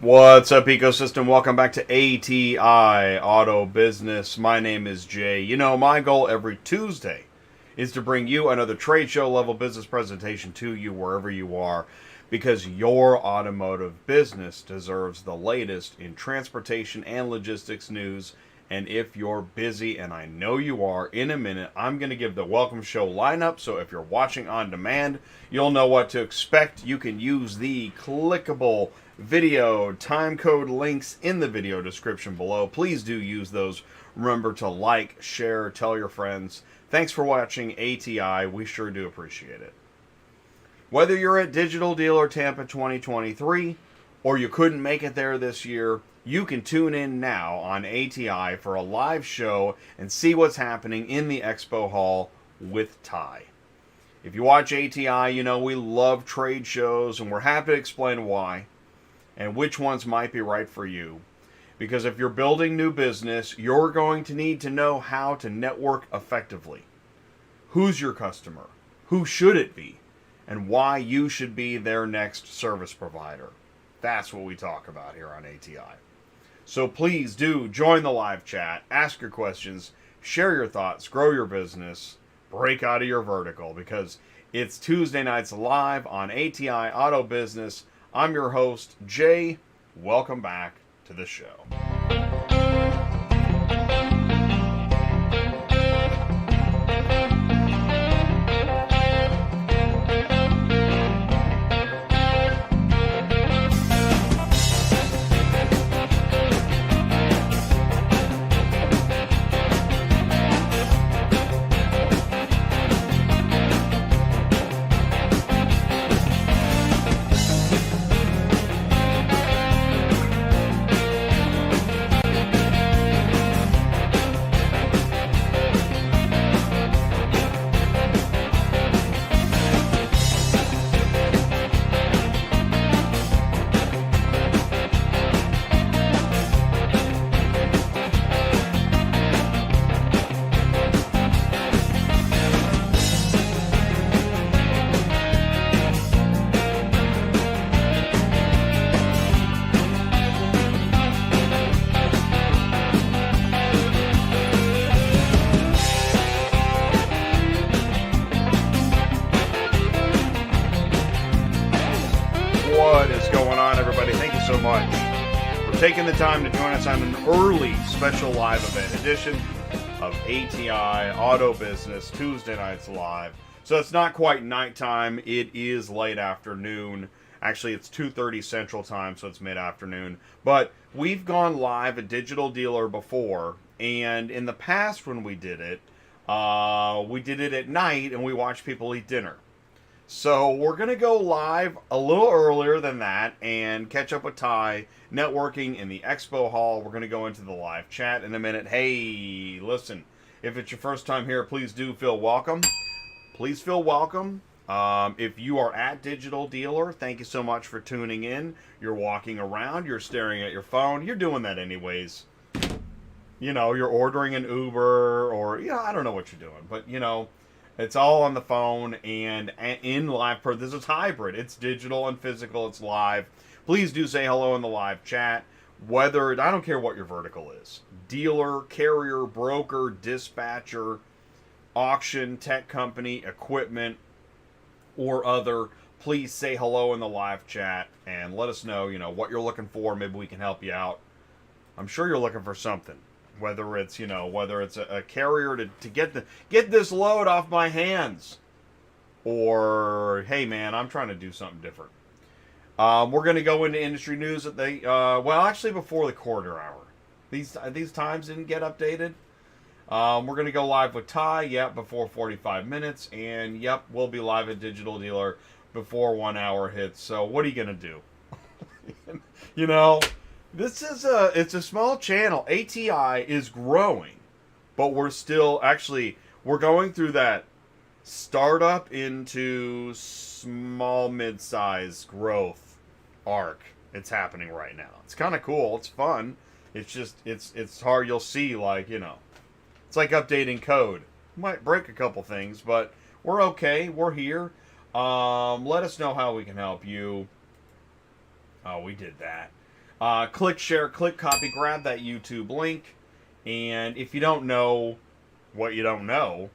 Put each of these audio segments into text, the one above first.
What's up, ecosystem? Welcome back to ATI Auto Business. My name is Jay. You know, my goal every Tuesday is to bring you another trade show level business presentation to you wherever you are, because your automotive business deserves the latest in transportation and logistics news. And if you're busy, and I know you are, in a minute, I'm going to give the welcome show lineup. So if you're watching on demand, you'll know what to expect. You can use the clickable video time code links in the video description below. Please do use those. Remember to like, share, tell your friends. Thanks for watching ATI. We sure do appreciate it. Whether you're at Digital Dealer Tampa 2023 or you couldn't make it there this year, you can tune in now on ATI for a live show and see what's happening in the Expo Hall with Ty. If you watch ATI, you know we love trade shows, and we're happy to explain why and which ones might be right for you. Because if you're building new business, you're going to need to know how to network effectively. Who's your customer? Who should it be? And why you should be their next service provider. That's what we talk about here on ATI. So please do join the live chat, ask your questions, share your thoughts, grow your business, break out of your vertical, because it's Tuesday nights live on ATI Auto Business. I'm your host, Jay. Welcome back to the show. Taking the time to join us on an early special live event edition of ATI Auto Business Tuesday nights live. So it's not quite nighttime, it is late afternoon. Actually, it's 2:30 Central Time, so it's mid-afternoon. But we've gone live at Digital Dealer before, and in the past when we did it at night and we watched people eat dinner. So we're going to go live a little earlier than that and catch up with Ty, networking in the Expo Hall. We're going to go into the live chat in a minute. Hey, listen, if it's your first time here, please do feel welcome. Please feel welcome. If you are at Digital Dealer, thank you so much for tuning in. You're walking around, you're staring at your phone. You're doing that anyways. You know, you're ordering an Uber or, I don't know what you're doing, but, it's all on the phone and in live. This is hybrid. It's digital and physical. It's live. Please do say hello in the live chat. I don't care what your vertical is. Dealer, carrier, broker, dispatcher, auction, tech company, equipment, or other. Please say hello in the live chat and let us know, what you're looking for. Maybe we can help you out. I'm sure you're looking for something. Whether it's a carrier to get this load off my hands, or hey man, I'm trying to do something different. We're going to go into industry news at actually before the quarter hour. These times didn't get updated. We're going to go live with Ty, before 45 minutes, and we'll be live at Digital Dealer before 1 hour hits. So what are you going to do? It's a small channel. ATI is growing, but we're going through that startup into small, mid-size growth arc. It's happening right now. It's kind of cool. It's fun. It's just, it's hard. You'll see, it's like updating code. Might break a couple things, but we're okay. We're here. Let us know how we can help you. Oh, we did that. Click share, click copy, grab that YouTube link. And if you don't know what you don't know,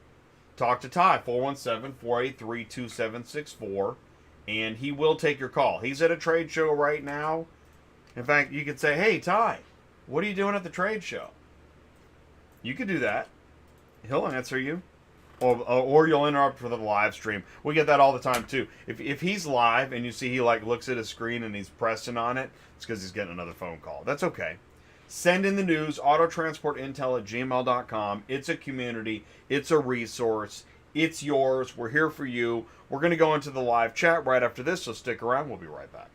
talk to Ty, 417-483-2764, and he will take your call. He's at a trade show right now. In fact, you could say, hey, Ty, what are you doing at the trade show? You could do that. He'll answer you. Or you'll interrupt for the live stream. We get that all the time, too. If he's live and you see he looks at his screen and he's pressing on it, it's because he's getting another phone call. That's okay. Send in the news, autotransportintel@gmail.com. It's a community. It's a resource. It's yours. We're here for you. We're going to go into the live chat right after this, so stick around. We'll be right back.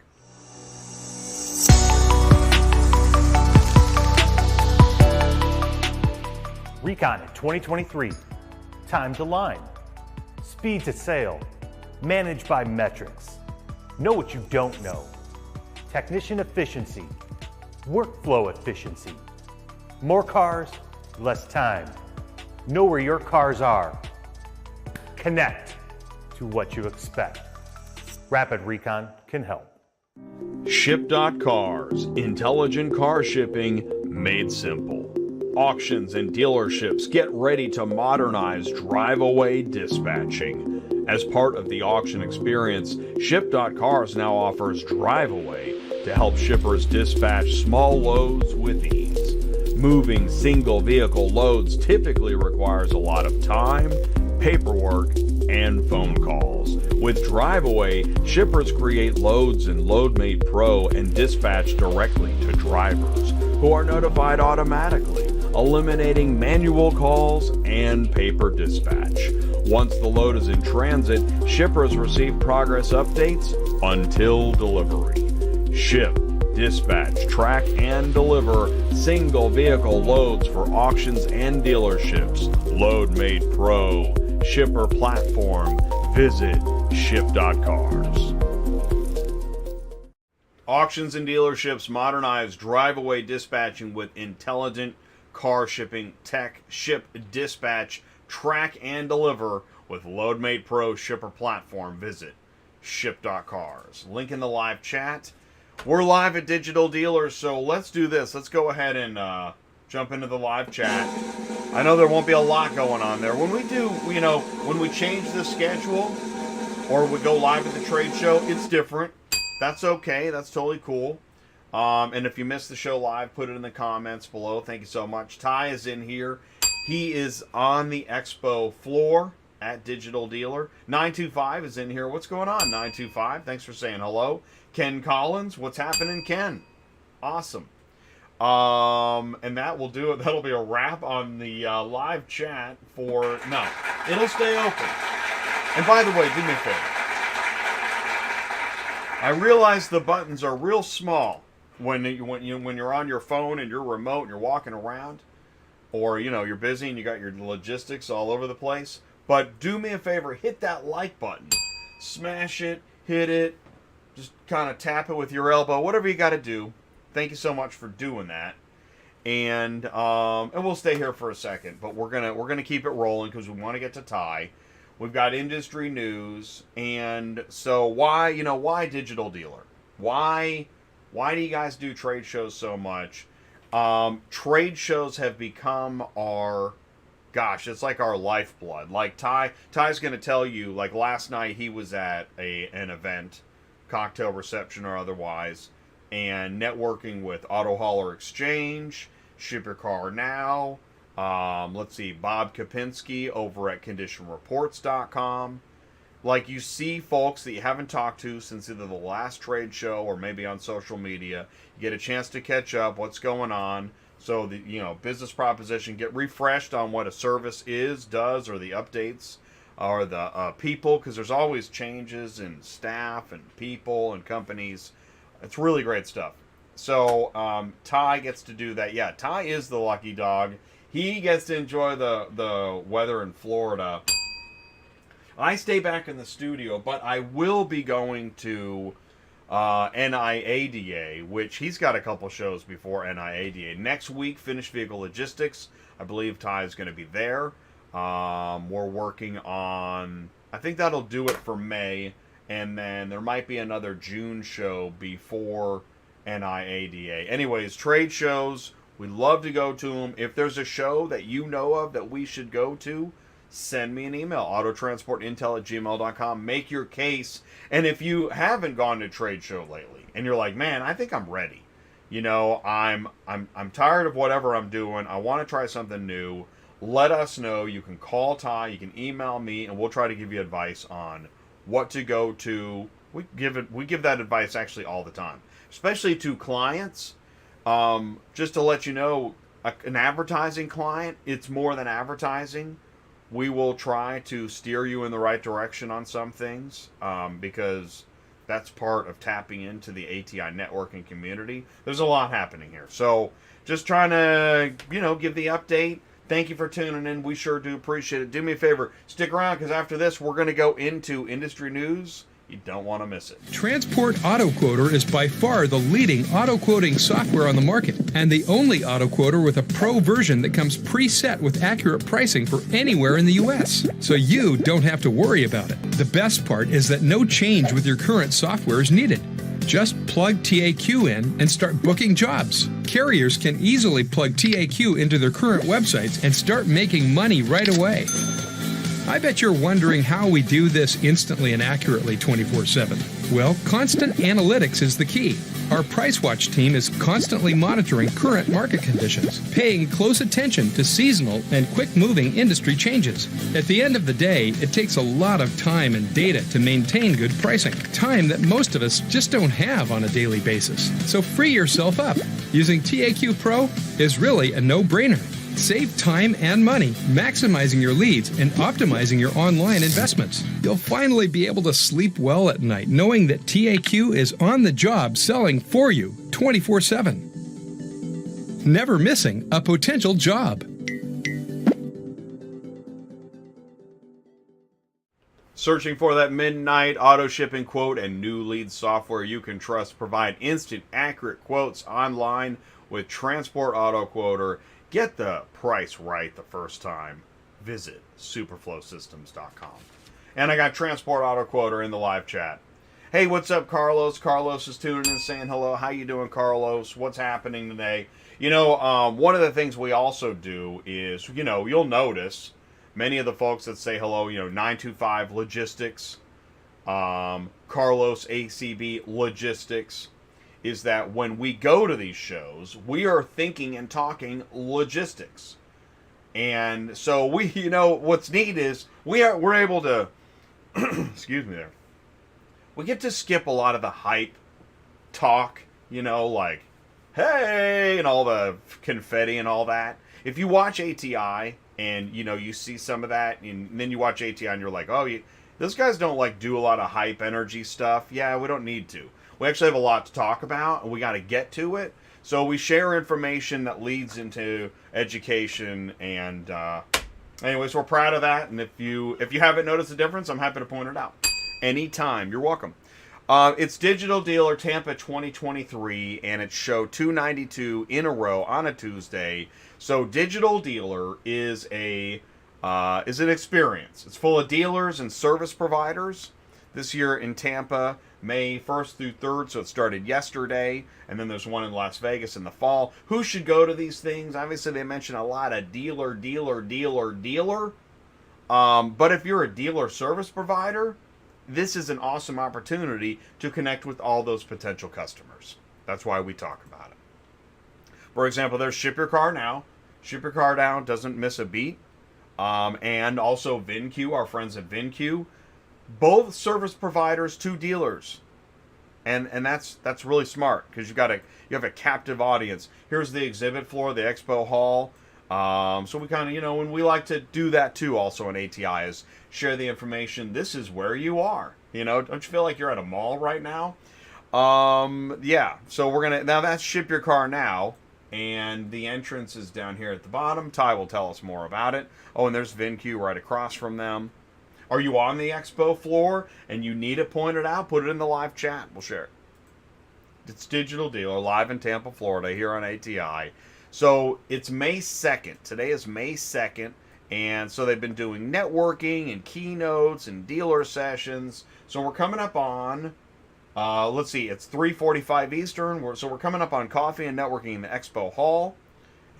Recon in 2023. Time to line. Speed to sale. Managed by metrics. Know what you don't know. Technician efficiency. Workflow efficiency. More cars, less time. Know where your cars are. Connect to what you expect. Rapid Recon can help. Ship.Cars. Intelligent car shipping made simple. Auctions and dealerships get ready to modernize drive-away dispatching. As part of the auction experience, Ship.Cars now offers drive-away to help shippers dispatch small loads with ease. Moving single vehicle loads typically requires a lot of time, paperwork, and phone calls. With drive-away, shippers create loads in LoadMate Pro and dispatch directly to drivers, who are notified automatically, eliminating manual calls and paper dispatch. Once the load is in transit, shippers receive progress updates until delivery. Ship, dispatch, track, and deliver single vehicle loads for auctions and dealerships. LoadMate Pro, shipper platform. Visit Ship.Cars. Auctions and dealerships modernize drive-away dispatching with intelligent car shipping tech. Ship, dispatch, track, and deliver with LoadMate Pro shipper platform. Visit Ship.Cars. Link in the live chat. We're live at Digital Dealers, so let's do this. Let's go ahead and jump into the live chat. I know there won't be a lot going on there. When we do, when we change the schedule or we go live at the trade show, it's different. That's okay. That's totally cool. And if you missed the show live, put it in the comments below. Thank you so much. Ty is in here. He is on the Expo floor at Digital Dealer. 925 is in here. What's going on, 925? Thanks for saying hello. Ken Collins, what's happening, Ken? Awesome. And that will do it. That'll be a wrap on the live chat for... No, it'll stay open. And by the way, do me a favor. I realize the buttons are real small when you're on your phone and you're remote and you're walking around, or you're busy and you got your logistics all over the place. But do me a favor, hit that like button, smash it, hit it, just kind of tap it with your elbow, whatever you got to do. Thank you so much for doing that, and we'll stay here for a second, but we're gonna keep it rolling because we want to get to Ty. We've got industry news, and so why Digital Dealer? Why do you guys do trade shows so much? Trade shows have become it's like our lifeblood. Like Ty's going to tell you, like last night he was at an event, cocktail reception or otherwise, and networking with Auto Hauler Exchange, Ship Your Car Now, let's see, Bob Gapinski over at ConditionReports.com. Like, you see folks that you haven't talked to since either the last trade show or maybe on social media. You get a chance to catch up, what's going on. So the business proposition, get refreshed on what a service does, or the updates, or the people, because there's always changes in staff and people and companies. It's really great stuff. So Ty gets to do that. Yeah, Ty is the lucky dog. He gets to enjoy the weather in Florida. I stay back in the studio, but I will be going to NIADA, which he's got a couple shows before NIADA. Next week, Finished Vehicle Logistics. I believe Ty is going to be there. We're working on... I think that'll do it for May. And then there might be another June show before NIADA. Anyways, trade shows, we love to go to them. If there's a show that you know of that we should go to, send me an email, autotransportintel@gmail.com. Make your case. And if you haven't gone to trade show lately and you're like, man, I think I'm ready. You know, I'm tired of whatever I'm doing. I want to try something new. Let us know. You can call Ty, you can email me, and we'll try to give you advice on what to go to. We give that advice actually all the time, especially to clients. Just to let you know, an advertising client, it's more than advertising. We will try to steer you in the right direction on some things, because that's part of tapping into the ATI networking community. There's a lot happening here. So just trying to, give the update. Thank you for tuning in. We sure do appreciate it. Do me a favor, stick around, because after this, we're going to go into industry news. You don't want to miss it. Transport Auto Quoter is by far the leading auto quoting software on the market, and the only auto quoter with a pro version that comes preset with accurate pricing for anywhere in the U.S. So you don't have to worry about it. The best part is that no change with your current software is needed. Just plug TAQ in and start booking jobs. Carriers can easily plug TAQ into their current websites and start making money right away. I bet you're wondering how we do this instantly and accurately 24/7. Well, constant analytics is the key. Our Price Watch team is constantly monitoring current market conditions, paying close attention to seasonal and quick-moving industry changes. At the end of the day, it takes a lot of time and data to maintain good pricing, time that most of us just don't have on a daily basis. So free yourself up. Using TAQ Pro is really a no-brainer. Save time and money, maximizing your leads and optimizing your online investments. You'll finally be able to sleep well at night knowing that TAQ is on the job selling for you 24/7. Never missing a potential job. Searching for that midnight auto shipping quote and new lead software you can trust. Provide instant, accurate quotes online with Transport Auto Quoter. Get the price right the first time. Visit superflowsystems.com. And I got Transport Auto Quoter in the live chat. Hey, what's up, Carlos? Carlos is tuning in saying hello. How you doing, Carlos? What's happening today? One of the things we also do is, you'll notice many of the folks that say hello, 925 Logistics, Carlos ACB Logistics, is that when we go to these shows, we are thinking and talking logistics. And so what's neat is we're able to, excuse me there, we get to skip a lot of the hype talk, like, hey, and all the confetti and all that. If you watch ATI and, you see some of that, and then you watch ATI and you're like, oh, those guys don't, do a lot of hype energy stuff. Yeah, we don't need to. We actually have a lot to talk about, and we got to get to it. So we share information that leads into education, and anyways, we're proud of that. And if you haven't noticed the difference, I'm happy to point it out anytime. You're welcome. It's Digital Dealer Tampa 2023, and it's show 292 in a row on a Tuesday. So Digital Dealer is an experience. It's full of dealers and service providers. This year in Tampa, May 1st through 3rd, so it started yesterday, and then there's one in Las Vegas in the fall. Who should go to these things? Obviously, they mention a lot of dealer. But if you're a dealer service provider, this is an awesome opportunity to connect with all those potential customers. That's why we talk about it. For example, there's Ship Your Car Now. Ship Your Car Now doesn't miss a beat. And also VinQ, our friends at VinQ. Both service providers to dealers, and that's really smart, because you have a captive audience. Here's the exhibit floor, the expo hall. So we kind of, and we like to do that too. Also in ATI is share the information. This is where you are. Don't you feel like you're at a mall right now? Yeah. So now that's Ship Your Car Now, and the entrance is down here at the bottom. Ty will tell us more about it. Oh, and there's VinQ right across from them. Are you on the expo floor and you need it pointed out? Put it in the live chat. We'll share it. It's Digital Dealer live in Tampa, Florida, here on ATI. So it's May 2nd. Today is May 2nd. And so they've been doing networking and keynotes and dealer sessions. So we're coming up on Let's see, it's 3:45 Eastern, so we're coming up on coffee and networking in the Expo Hall,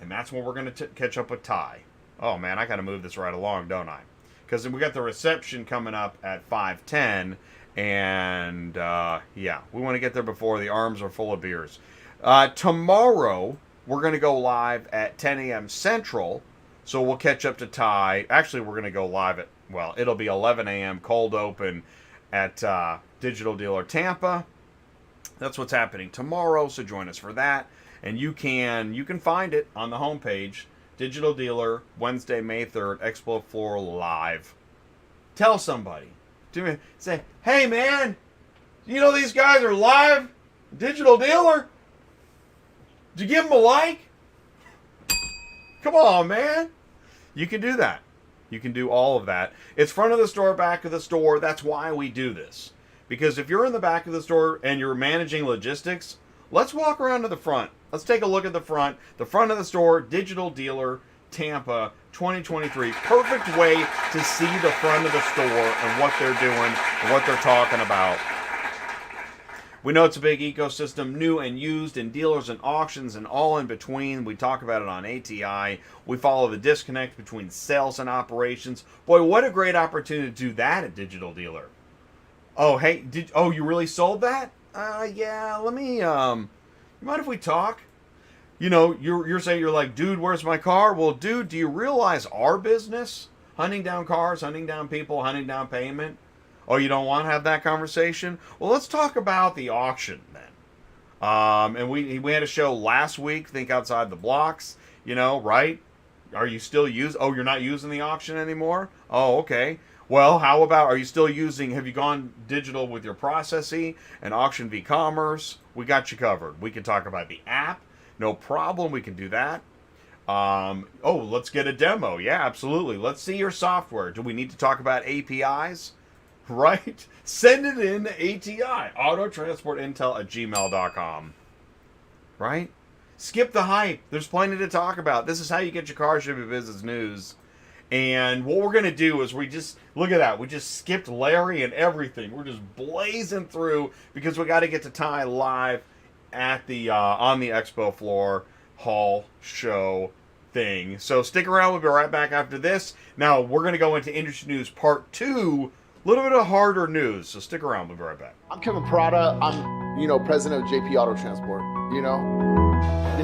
and that's when we're going to catch up with Ty. Oh man, I got to move this right along, don't I? Because we got the reception coming up at 5:10, and yeah, we want to get there before the arms are full of beers. Tomorrow, we're going to go live at 10 a.m. Central, so we'll catch up to Ty. Actually, we're going to go live at, well, it'll be 11 a.m. cold open at Digital Dealer Tampa. That's what's happening tomorrow, so join us for that. And you can find it on the homepage, Digital Dealer, Wednesday, May 3rd, Expo Floor Live. Tell somebody. Say, hey man, you know these guys are live? Digital Dealer? Did you give them a like? Come on, man. You can do that. You can do all of that. It's front of the store, back of the store. That's why we do this. Because if you're in the back of the store and you're managing logistics, let's walk around to the front. Let's take a look at the front. The front of the store, Digital Dealer, Tampa, 2023. Perfect way to see the front of the store and what they're doing and what they're talking about. We know it's a big ecosystem, new and used, and dealers and auctions and all in between. We talk about it on ATI. We follow the disconnect between sales and operations. Boy, what a great opportunity to do that at Digital Dealer. Oh, hey, you really sold that? Yeah, let me, you mind if we talk? You know, you're saying, you're like, dude, where's my car? Well, dude, do you realize our business? Hunting down cars, hunting down people, hunting down payment. Oh, you don't want to have that conversation? Well, let's talk about the auction then. And we had a show last week, Think Outside the Blocks, you know, right? Are you still you're not using the auction anymore? Oh, okay. Well, how about, have you gone digital with your processing and auction v-commerce? We got you covered. We can talk about the app. No problem. We can do that. Let's get a demo. Yeah, absolutely. Let's see your software. Do we need to talk about APIs? Right? Send it in to ATI, autotransportintel@gmail.com. Right? Skip the hype. There's plenty to talk about. This is how you get your car shipping business news. And what we're going to do is look at that. We just skipped Larry and everything. We're just blazing through because we got to get to Ty live at the on the expo floor hall show thing. So stick around. We'll be right back after this. Now, we're going to go into industry news part 2. A little bit of harder news, so stick around. We'll be right back. I'm Kevin Parada. I'm, president of JP Auto Transport,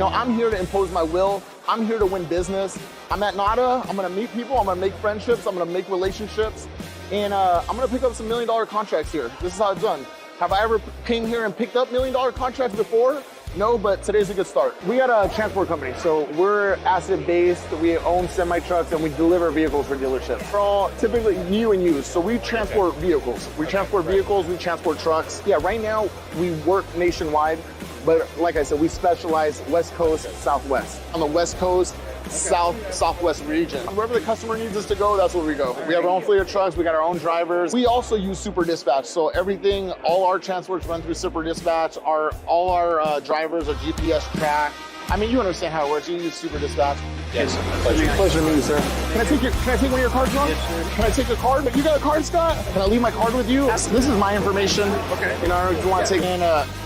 I'm here to impose my will. I'm here to win business. I'm at NADA. I'm going to meet people. I'm going to make friendships. I'm going to make relationships. And I'm going to pick up some $1 million contracts here. This is how it's done. Have I ever came here and picked up $1 million contracts before? No, but today's a good start. We got a transport company, so we're asset-based. We own semi-trucks, and we deliver vehicles for dealerships. We're all typically new and used, so we transport vehicles. We transport vehicles, we transport trucks. Yeah, right now, we work nationwide, but like I said, we specialize West Coast, Southwest. On the West Coast, Southwest region. Wherever the customer needs us to go, that's where we go. We have our own fleet of trucks, we got our own drivers. We also use Super Dispatch, so all our transports run through Super Dispatch. All our drivers are GPS tracked. I mean, you understand how it works. You use Super Dispatch. Yes, Pleasure to meet you, sir. Can I take one of your cards, Ron? Yes, sir. Can I take a card? You got a card, Scott? Can I leave my card with you? This is my information. Okay. If you want to take, and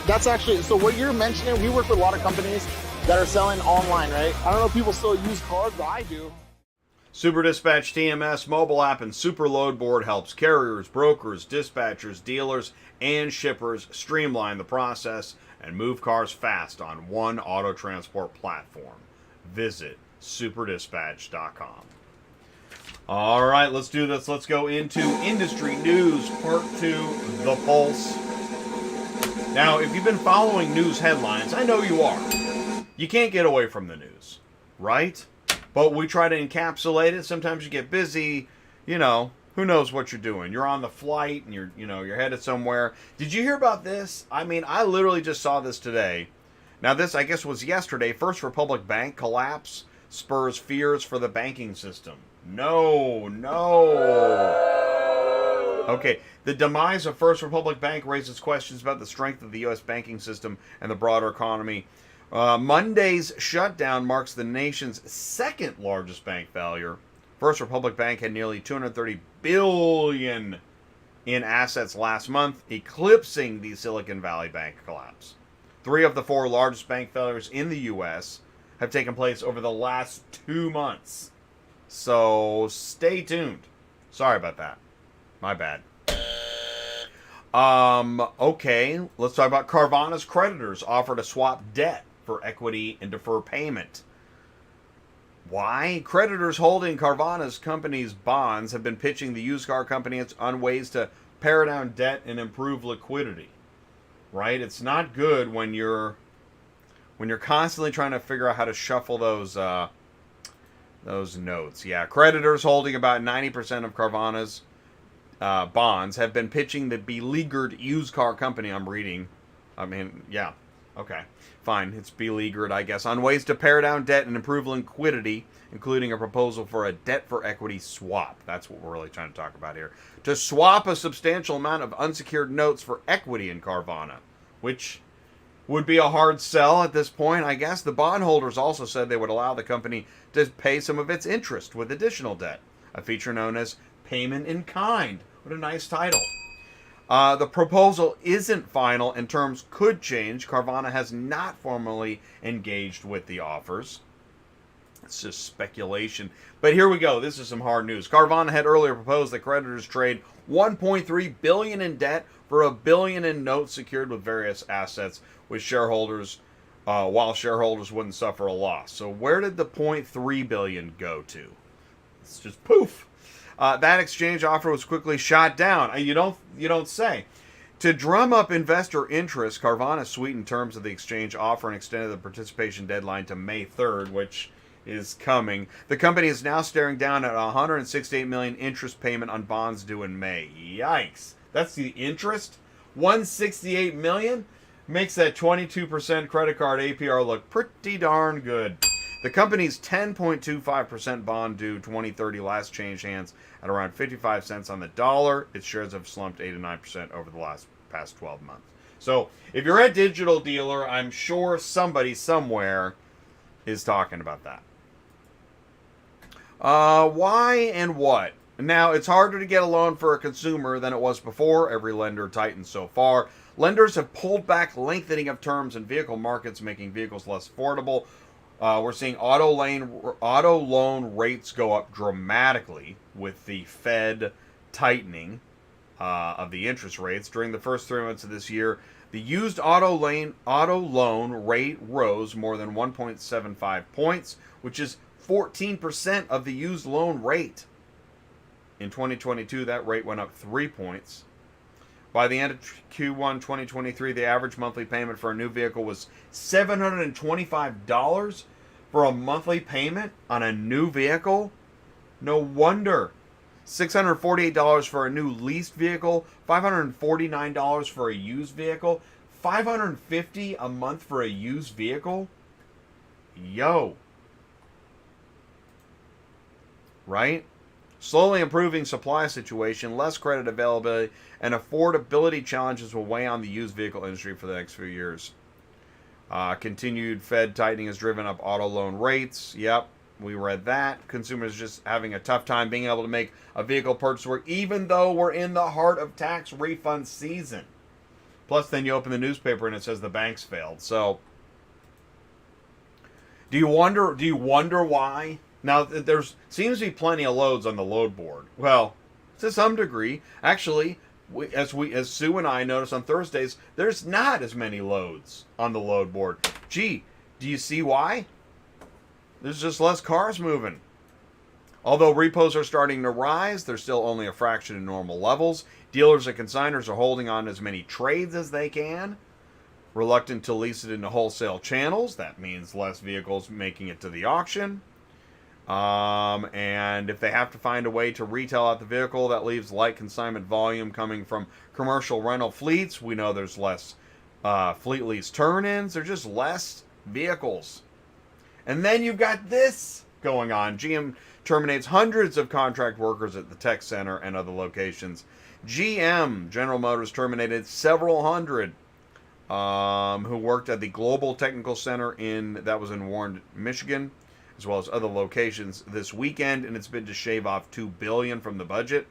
that's actually, so what you're mentioning, we work with a lot of companies that are selling online, right? I don't know if people still use cards, but I do. Super Dispatch TMS mobile app and Super Load Board helps carriers, brokers, dispatchers, dealers, and shippers streamline the process and move cars fast on one auto transport platform. Visit superdispatch.com. All right, let's do this. Let's go into industry news, part 2, the pulse. Now, if you've been following news headlines, I know you are. You can't get away from the news, right? But we try to encapsulate it. Sometimes you get busy, who knows what you're doing. You're on the flight and you're headed somewhere. Did you hear about this? I mean, I literally just saw this today. Now this, I guess, was yesterday. First Republic Bank collapse spurs fears for the banking system. No. Okay, the demise of First Republic Bank raises questions about the strength of the U.S. banking system and the broader economy. Monday's shutdown marks the nation's second largest bank failure. First Republic Bank had nearly $230 billion in assets last month, eclipsing the Silicon Valley Bank collapse. 3 of the 4 largest bank failures in the U.S. have taken place over the last 2 months. So stay tuned. Sorry about that. My bad. Okay, let's talk about Caravana's creditors offer to swap debt for equity and defer payment. Why? Creditors holding Caravana's company's bonds have been pitching the used car company on ways to pare down debt and improve liquidity. Right? It's not good when you're constantly trying to figure out how to shuffle those notes. Yeah, creditors holding about 90% of Caravana's bonds have been pitching the beleaguered used car company. I'm reading. I mean, yeah. Okay, fine. It's beleaguered, I guess, on ways to pare down debt and improve liquidity, including a proposal for a debt for equity swap. That's what we're really trying to talk about here. To swap a substantial amount of unsecured notes for equity in Caravana, which would be a hard sell at this point, I guess. The bondholders also said they would allow the company to pay some of its interest with additional debt, a feature known as payment in kind. What a nice title. The proposal isn't final and terms could change. Caravana has not formally engaged with the offers. It's just speculation. But here we go. This is some hard news. Caravana had earlier proposed that creditors trade $1.3 billion in debt for $1 billion in notes secured with various assets, with shareholders, while shareholders wouldn't suffer a loss. So where did the $0.3 billion go to? It's just poof. That exchange offer was quickly shot down. You don't say. To drum up investor interest, Caravana sweetened terms of the exchange offer and extended the participation deadline to May 3rd, which is coming. The company is now staring down at $168 million interest payment on bonds due in May. Yikes. That's the interest? $168 million? Makes that 22% credit card APR look pretty darn good. The company's 10.25% bond due 2030 last changed hands at around 55 cents on the dollar. Its shares have slumped 8 to 9% over the past 12 months. So if you're a digital dealer, I'm sure somebody somewhere is talking about that. Why and what? Now, it's harder to get a loan for a consumer than it was before. Every lender tightened so far. Lenders have pulled back lengthening of terms in vehicle markets, making vehicles less affordable. We're seeing auto loan rates go up dramatically with the Fed tightening of the interest rates. During the first 3 months of this year, the used auto loan rate rose more than 1.75 points, which is 14% of the used loan rate. In 2022, that rate went up 3 points. By the end of Q1 2023, the average monthly payment for a new vehicle was $725 for a monthly payment on a new vehicle? No wonder. $648 for a new leased vehicle, $549 for a used vehicle, $550 a month for a used vehicle? Yo. Right? Slowly improving supply situation, less credit availability, and affordability challenges will weigh on the used vehicle industry for the next few years. Continued Fed tightening has driven up auto loan rates. Yep, we read that. Consumers just having a tough time being able to make a vehicle purchase work, even though we're in the heart of tax refund season. Plus, then you open the newspaper and it says the banks failed. So, do you wonder why? Now, there seems to be plenty of loads on the load board. Well, to some degree. Actually, as Sue and I notice on Thursdays, there's not as many loads on the load board. Gee, do you see why? There's just less cars moving. Although repos are starting to rise, they're still only a fraction of normal levels. Dealers and consigners are holding on to as many trades as they can. Reluctant to lease it into wholesale channels. That means less vehicles making it to the auction. And if they have to find a way to retail out the vehicle, that leaves light consignment volume coming from commercial rental fleets. We know there's less fleet lease turn-ins. There's just less vehicles. And then you've got this going on. GM terminates hundreds of contract workers at the tech center and other locations. General Motors, terminated several hundred who worked at the Global Technical Center that was in Warren, Michigan, as well as other locations this weekend, and it's been to shave off $2 billion from the budget.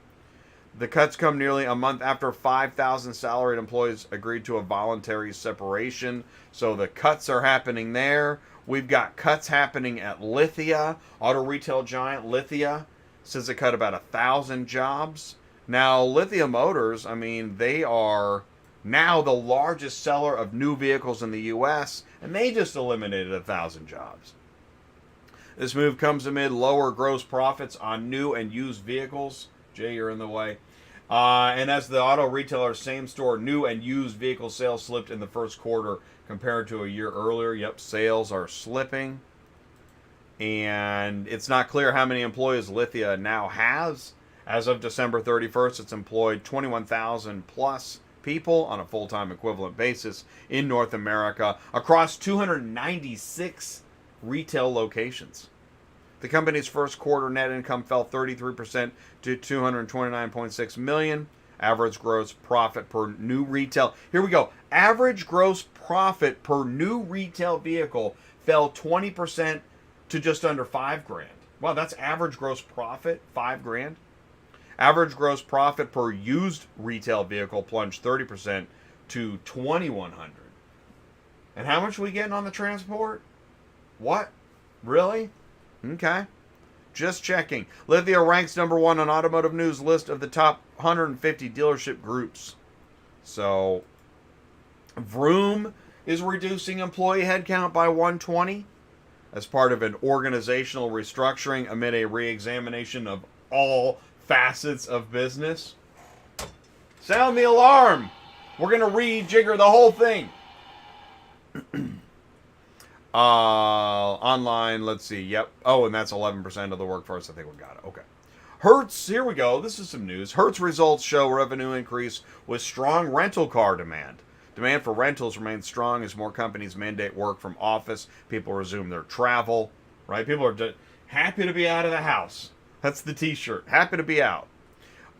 The cuts come nearly a month after 5,000 salaried employees agreed to a voluntary separation. So the cuts are happening there. We've got cuts happening at Lithia. Auto retail giant Lithia says it cut about 1,000 jobs. Now, Lithia Motors, I mean, they are now the largest seller of new vehicles in the U.S., and they just eliminated 1,000 jobs. This move comes amid lower gross profits on new and used vehicles. Jay, you're in the way. And as the auto retailer's same-store new and used vehicle sales slipped in the first quarter compared to a year earlier. Yep, sales are slipping. And it's not clear how many employees Lithia now has. As of December 31st, it's employed 21,000 plus people on a full-time equivalent basis in North America across 296 retail locations. The company's first quarter net income fell 33% to $229.6 million. Average gross profit per new retail. Here we go. Average gross profit per new retail vehicle fell 20% to just under $5,000. Wow, that's average gross profit, $5,000. Average gross profit per used retail vehicle plunged 30% to $2,100. And how much are we getting on the transport? What? Really? Okay. Just checking. Lithia ranks number 1 on Automotive News list of the top 150 dealership groups. So, Vroom is reducing employee headcount by 120 as part of an organizational restructuring amid a re-examination of all facets of business. Sound the alarm! We're going to rejigger the whole thing. Online, let's see. Yep. Oh, and that's 11% of the workforce. I think we got it. Okay. Hertz, here we go. This is some news. Hertz results show revenue increase with strong rental car demand. Demand for rentals remains strong as more companies mandate work from office. People resume their travel, right? People are happy to be out of the house. That's the t-shirt. Happy to be out.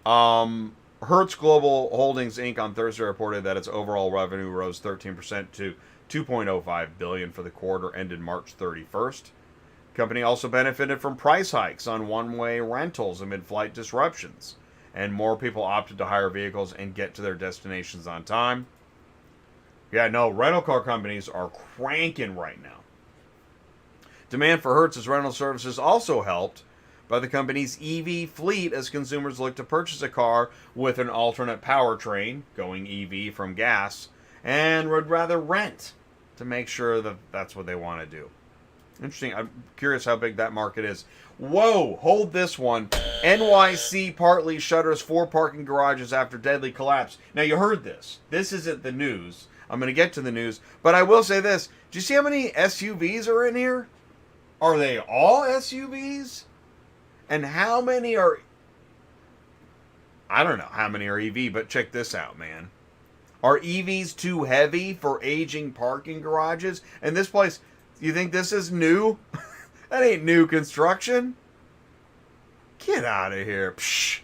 Hertz Global Holdings, Inc. on Thursday reported that its overall revenue rose 13% to $2.05 billion for the quarter ended March 31st. The company also benefited from price hikes on one-way rentals amid flight disruptions, and more people opted to hire vehicles and get to their destinations on time. Yeah, no, rental car companies are cranking right now. Demand for Hertz's rental services also helped by the company's EV fleet as consumers look to purchase a car with an alternate powertrain, going EV from gas, and would rather rent to make sure that that's what they want to do. Interesting. I'm curious how big that market is. Whoa, hold this one. NYC partly shutters 4 parking garages after deadly collapse. Now, you heard this. This isn't the news. I'm going to get to the news. But I will say this. Do you see how many SUVs are in here? Are they all SUVs? And how many are... I don't know how many are EV, but check this out, man. Are EVs too heavy for aging parking garages? And this place, you think this is new? That ain't new construction. Get out of here. Psh.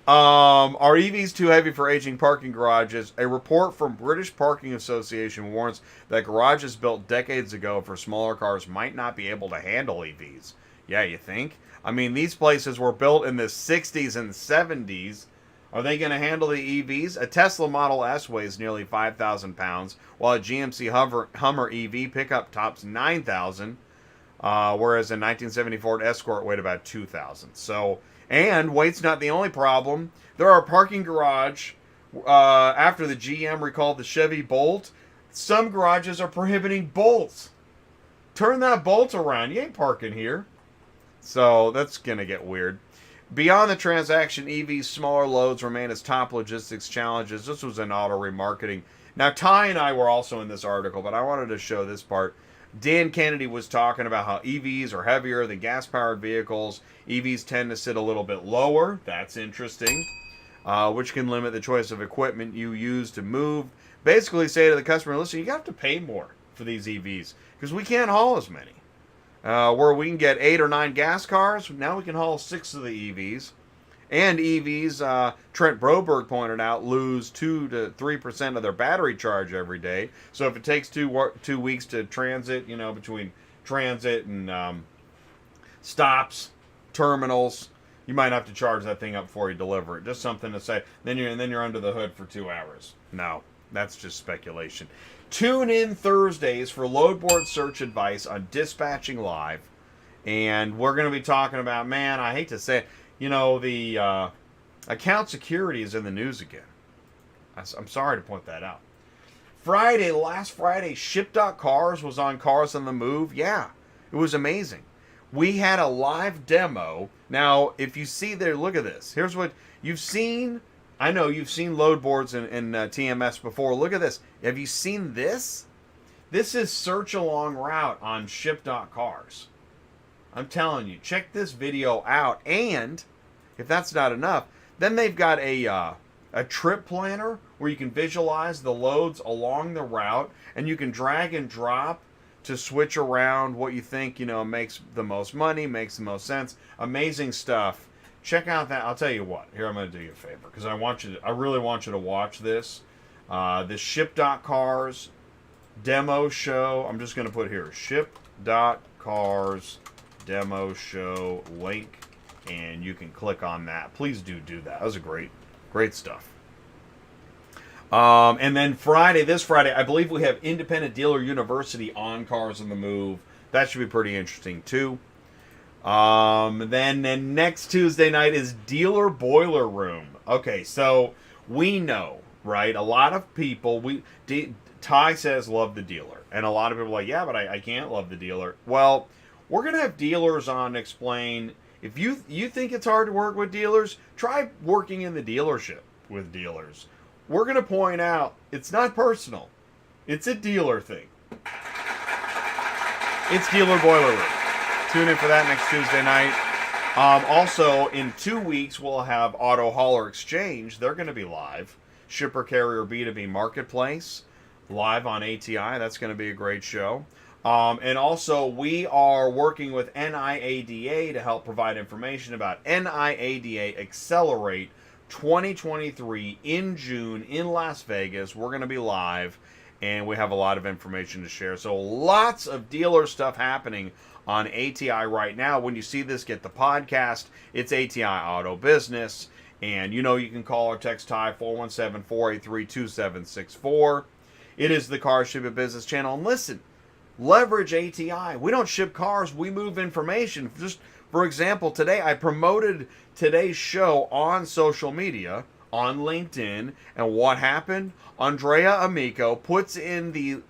Are EVs too heavy for aging parking garages? A report from British Parking Association warns that garages built decades ago for smaller cars might not be able to handle EVs. Yeah, you think? I mean, these places were built in the 60s and 70s. Are they going to handle the EVs? A Tesla Model S weighs nearly 5,000 pounds, while a GMC Hummer EV pickup tops 9,000, whereas a 1970 Ford Escort weighed about 2,000. So, and weight's not the only problem. There are parking garage, after the GM recalled the Chevy Bolt, some garages are prohibiting bolts. Turn that bolt around. You ain't parking here. So, that's going to get weird. Beyond the transaction, EV's smaller loads remain as top logistics challenges. This was in auto remarketing. Now, Ty and I were also in this article, but I wanted to show this part. Dan Kennedy was talking about how EVs are heavier than gas-powered vehicles. EVs tend to sit a little bit lower. That's interesting. Which can limit the choice of equipment you use to move. Basically say to the customer, listen, you have to pay more for these EVs because we can't haul as many. Where we can get 8 or 9 gas cars, now we can haul 6 of the EVs. And EVs, Trent Broberg pointed out, lose 2 to 3% of their battery charge every day. So if it takes 2 weeks to transit, between transit and stops, terminals, You might have to charge that thing up before you deliver it. Just something to say. Then you're under the hood for 2 hours. No, that's just speculation. Tune in Thursdays for load board search advice on Dispatching Live. And we're going to be talking about, man, I hate to say it, the account security is in the news again. I'm sorry to point that out. Last Friday, Ship.Cars was on Cars on the Move. Yeah, it was amazing. We had a live demo. Now, if you see there, look at this. Here's what you've seen. I know you've seen load boards in TMS before. Look at this. Have you seen this? This is search along route on Ship.Cars. I'm telling you, check this video out. And if that's not enough, then they've got a trip planner where you can visualize the loads along the route, and you can drag and drop to switch around what you think makes the most money, makes the most sense. Amazing stuff. Check out that. I'll tell you what. Here, I'm going to do you a favor because I really want you to watch this. The Ship.Cars demo show. I'm just going to put here Ship.Cars demo show link, and you can click on that. Please do that. That was a great stuff. And then this Friday, I believe we have Independent Dealer University on Cars on the Move. That should be pretty interesting too. Then next Tuesday night is Dealer Boiler Room. Okay, so we know, right? A lot of people, Ty says love the dealer. And a lot of people are like, yeah, but I can't love the dealer. Well, we're going to have dealers on to explain. If you think it's hard to work with dealers, try working in the dealership with dealers. We're going to point out it's not personal. It's a dealer thing. It's Dealer Boiler Room. Tune in for that next Tuesday night. Also, in 2 weeks, we'll have Auto Hauler Exchange. They're going to be live. Shipper Carrier B2B Marketplace, live on ATI. That's going to be a great show. And also, we are working with NIADA to help provide information about NIADA Accelerate 2023 in June in Las Vegas. We're going to be live, and we have a lot of information to share. So lots of dealer stuff happening on ATI right now. When you see this, get the podcast. It's ATI Auto Business. And you can call or text Ty 417-483-2764. It is the Car Shipping Business channel. And listen, leverage ATI. We don't ship cars, we move information. Just for example, today I promoted today's show on social media, on LinkedIn, and what happened? Andrea Amico puts in the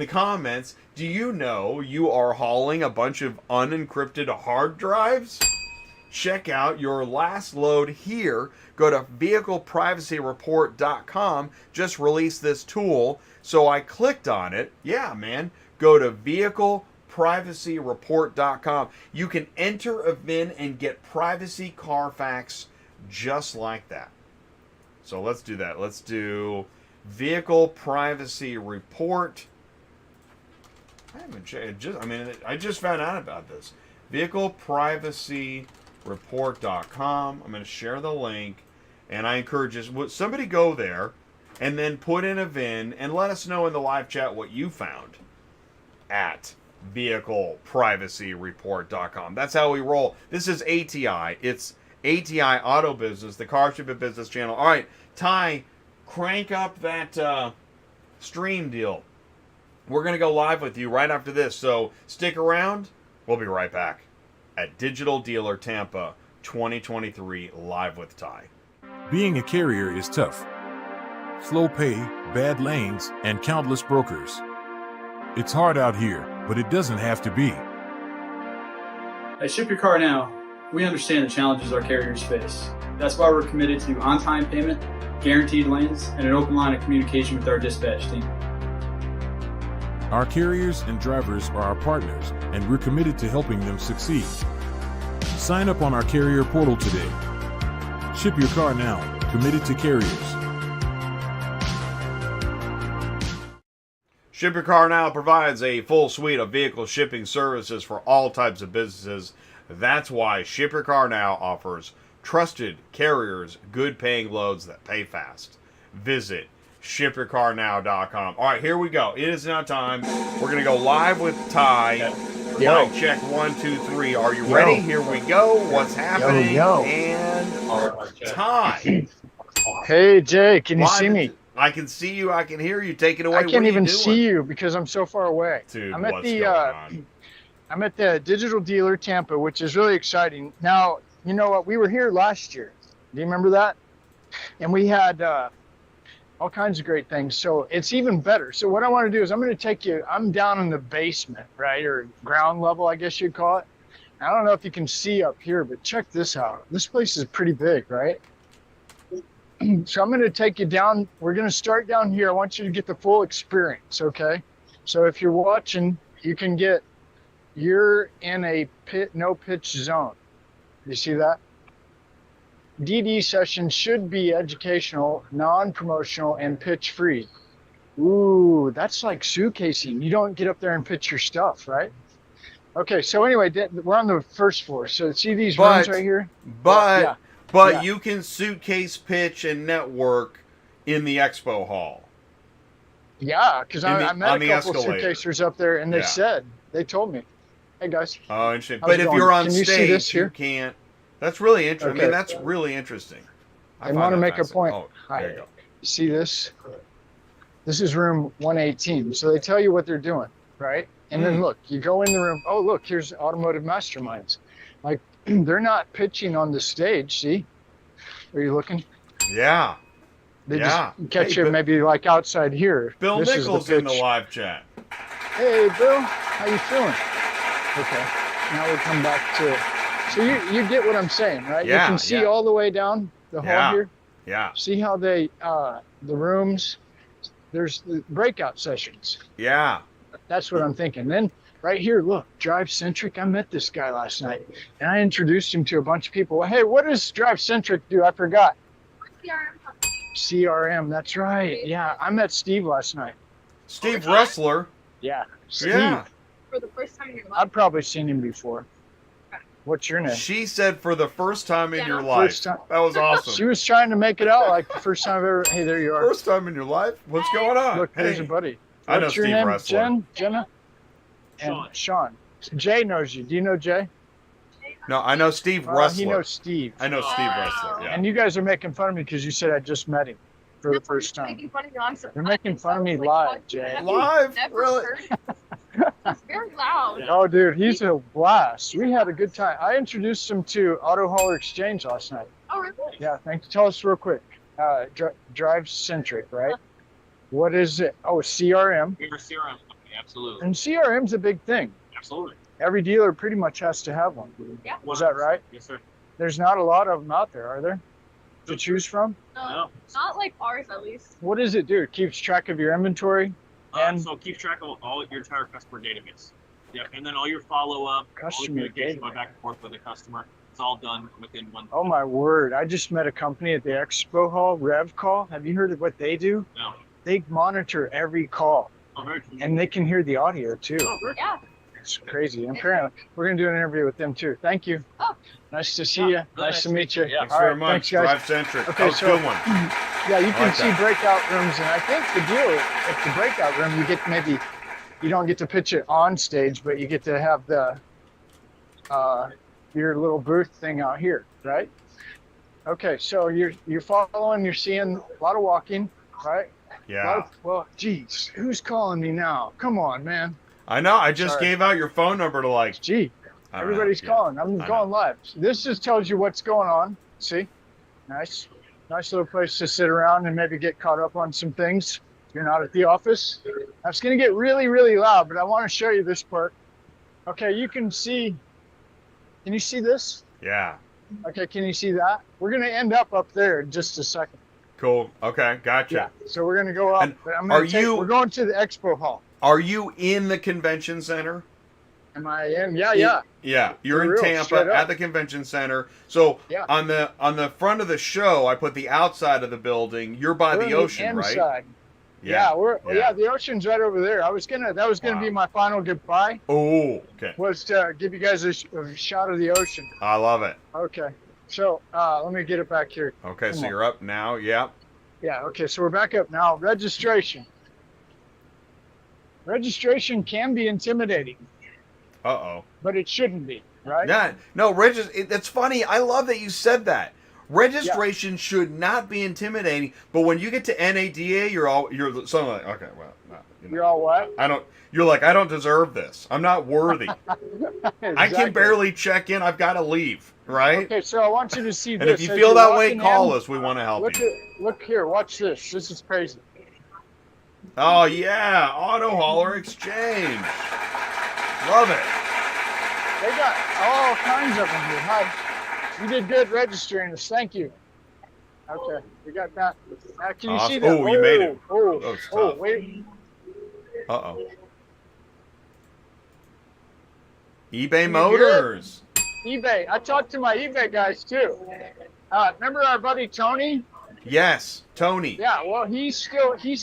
comments, do you know you are hauling a bunch of unencrypted hard drives? Check out your last load here. Go to vehicleprivacyreport.com. Just released this tool, so I clicked on it. Yeah, man. Go to vehicleprivacyreport.com. You can enter a VIN and get privacy Carfax just like that. So let's do that. Let's do Vehicle Privacy Report. I just found out about this. VehiclePrivacyReport.com. I'm going to share the link, and I encourage you, somebody go there and then put in a VIN and let us know in the live chat what you found at VehiclePrivacyReport.com. That's how we roll. This is ATI. It's ATI Auto Business, the Car Shipping Business channel. All right, Ty, crank up that stream deal. We're going to go live with you right after this, so stick around. We'll be right back at Digital Dealer Tampa 2023 live with Ty. Being a carrier is tough. Slow pay, bad lanes, and countless brokers. It's hard out here, but it doesn't have to be. At Ship Your Car Now, we understand the challenges our carriers face. That's why we're committed to on-time payment, guaranteed lanes, and an open line of communication with our dispatch team. Our carriers and drivers are our partners, and we're committed to helping them succeed. Sign up on our carrier portal today. Ship Your Car Now, committed to carriers. Ship Your Car Now provides a full suite of vehicle shipping services for all types of businesses. That's why Ship Your Car Now offers trusted carriers, good paying loads that pay fast. Visit shipyourcarnow.com. All right, here we go. It is now time. We're going to go live with Ty. Yo. Mic check 1, 2, 3. Are you Yo. ready? Here we go. What's happening? Yo. And our time. Hey Jay, can you see me? I can see you. I can hear you. Take it away. I What can't are you even doing? see you because I'm so far away. Dude, I'm at what's the going on? I'm at the Digital Dealer Tampa, which is really exciting. Now, you know what? We were here last year. Do you remember that? And we had all kinds of great things. So it's even better. So what I want to do is I'm going to take you. I'm down in the basement, right, or ground level, I guess you'd call it. I don't know if you can see up here, but check this out. This place is pretty big, right? So I'm going to take you down. We're going to start down here. I want you to get the full experience, okay? So if you're watching, you're in a no pitch zone. You see that? DD session should be educational, non-promotional, and pitch free. Ooh, that's like suitcasing. You don't get up there and pitch your stuff, right? Okay, so anyway, we're on the first floor. So see these rooms right here? But Yeah. you can suitcase pitch and network in the expo hall. Yeah, because I met on a the couple escalator. suitcasers up there, and they told me, hey guys. Oh, interesting. How's But it if going? you're on Can you see stage, this here? you can't. That's really interesting. I mean, Okay. that's really interesting. I want to make a point. Oh, there you go. See this? This is room 118. So they tell you what they're doing, right? And then look, you go in the room. Oh, look, here's Automotive Masterminds. Like, they're not pitching on the stage, see? Are you looking? Yeah. They Yeah. just catch Hey, you maybe like outside here. Bill This is Nichols in the pitch. live chat. Hey, Bill, how you feeling? Okay, now we come back to. So you get what I'm saying, right? Yeah, You can see yeah. all the way down the hall Yeah. here. Yeah. See how the rooms, there's the breakout sessions. Yeah. That's what I'm thinking. Then right here, look, Drive Centric. I met this guy last night, and I introduced him to a bunch of people. Hey, what does Drive Centric do? I forgot. CRM. That's right. Yeah, I met Steve last night. Steve Ressler. Yeah, Steve. Yeah. For the first time in your life. I've probably seen him before. What's your name? She said for the first time in your First life. time. That was awesome. She was trying to make it out like the first time I've ever. Hey, there you are. First time in your life? What's going on? Look, there's Hey. a buddy. I know What's your Steve name? Ressler. Jenna? And Sean. Jay knows you. Do you know Jay? No, I know Steve He Ressler. knows Steve. I know Steve Ressler. Yeah. And you guys are making fun of me because you said I just met him for the first time. Making fun of you on They're making fun of me live, Jay. Live? Never Really? heard it. It's very loud. Oh, dude, he's a blast. We had a good time. I introduced him to Auto Hauler Exchange last night. Oh, really? Yeah, thanks. Tell us real quick. Drive Centric, right? What is it? Oh, CRM. You're a CRM company, absolutely. And CRM's a big thing. Absolutely. Every dealer pretty much has to have one. Yeah. Was that right? Yes, sir. There's not a lot of them out there, are there? To choose from? No. Not like ours, at least. What does it do? It keeps track of your inventory and So keep track of all your entire customer database. Yep. And then all your follow-up, all the Customer communication database. going back and forth with the customer. It's all done within one. oh my word. I just met a company at the Expo Hall, RevCall. Have you heard of what they do? No. They monitor every call Oh, very cool. and they can hear the audio too. Oh, very Yeah. It's crazy. And apparently, we're going to do an interview with them too. Thank you. Oh. Nice to see you. Nice to meet you. Yeah. Thanks All very right, much. thanks, guys. Drive Centric. Okay, that was a so- good one. Yeah, you can like see that. breakout rooms, and I think the deal, if the breakout room, you get maybe, you don't get to pitch it on stage, but you get to have the, your little booth thing out here, right? Okay, so you're following, you're seeing a lot of walking, right? Yeah. Well, geez, who's calling me now? Come on, man. I know. I just Sorry. gave out your phone number to like. Gee, I don't know. everybody's Yeah. calling. I'm I going live. This just tells you what's going on. See? Nice little place to sit around and maybe get caught up on some things. If you're not at the office. It's going to get really, really loud, but I want to show you this part. Okay, you can see. Can you see this? Yeah. Okay, can you see that? We're going to end up there in just a second. Cool. Okay. Gotcha. Yeah. So we're going to go up. And but I'm are gonna you- We're going to the expo hall. Are you in the convention center? Am I in? Yeah. Yeah, you're For in real, Tampa straight up. at the convention center. So Yeah. on the front of the show, I put the outside of the building. You're by We're the on ocean, right? inside. Yeah, the ocean's right over there. That was gonna Wow. be my final goodbye, Oh, okay. was to give you guys a shot of the ocean. I love it. Okay, so let me get it back here. Okay, Come so on. you're up now. Yeah. Yeah, okay, so we're back up now. Registration. Registration can be intimidating. Uh-oh. but it shouldn't be, right? No, it's funny. I love that you said that. Registration should not be intimidating, but when you get to NADA, you're something like, okay, well, no, You're all what? You're like, I don't deserve this. I'm not worthy. Exactly. I can barely check in. I've got to leave, right? Okay, so I want you to see And this. if you As feel you're that way, walking call in, us. We want to help you. Look here, watch this. This is crazy. Oh, yeah. Auto hauler exchange. Love it. They got all kinds of them here. Hi. You did good registering this. Thank you. Okay, we got that. Can you see that? Oh, you made it. Oh, That was tough. wait. Uh-oh. eBay You Motors. eBay. I talked to my eBay guys too. Remember our buddy Tony? Yes, Tony. Yeah, well, he's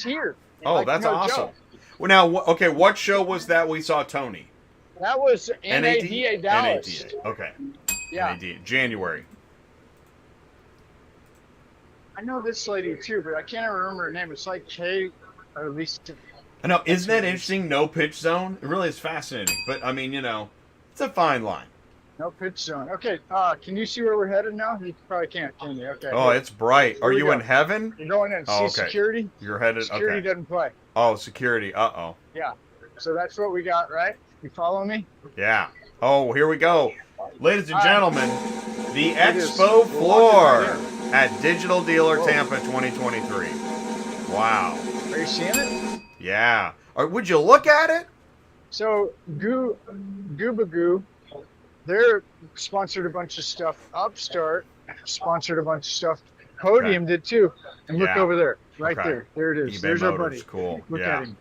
here. Oh, Like, that's no awesome. joke. Well, now, okay, what show was that we saw Tony? That was NADA Dallas. NADA. Okay. Yeah. NADA. January. I know this lady too, but I can't ever remember her name. It's like Kay, or at least. I know, isn't that interesting? No pitch zone? It really is fascinating. But, I mean, it's a fine line. No pitch zone. Okay, can you see where we're headed now? You probably can't, can you? Okay. Oh, it's bright. Are we you go. in heaven? You're going in. See Oh, okay. security? You're headed, Security okay. doesn't play. Oh, security. Uh-oh. Yeah. So that's what we got, right? You follow me? Yeah. Oh, here we go. Ladies and gentlemen, the It is. Expo We're floor walking at Digital Dealer Tampa 2023. Wow. Are you seeing it? Yeah. Would you look at it? So Goobagoo, they're sponsored a bunch of stuff. Upstart sponsored a bunch of stuff. Podium did too. And look Yeah. over there. Right Okay. there. There it is. eBay There's our Motors. buddy. Cool. Look Yeah. at him.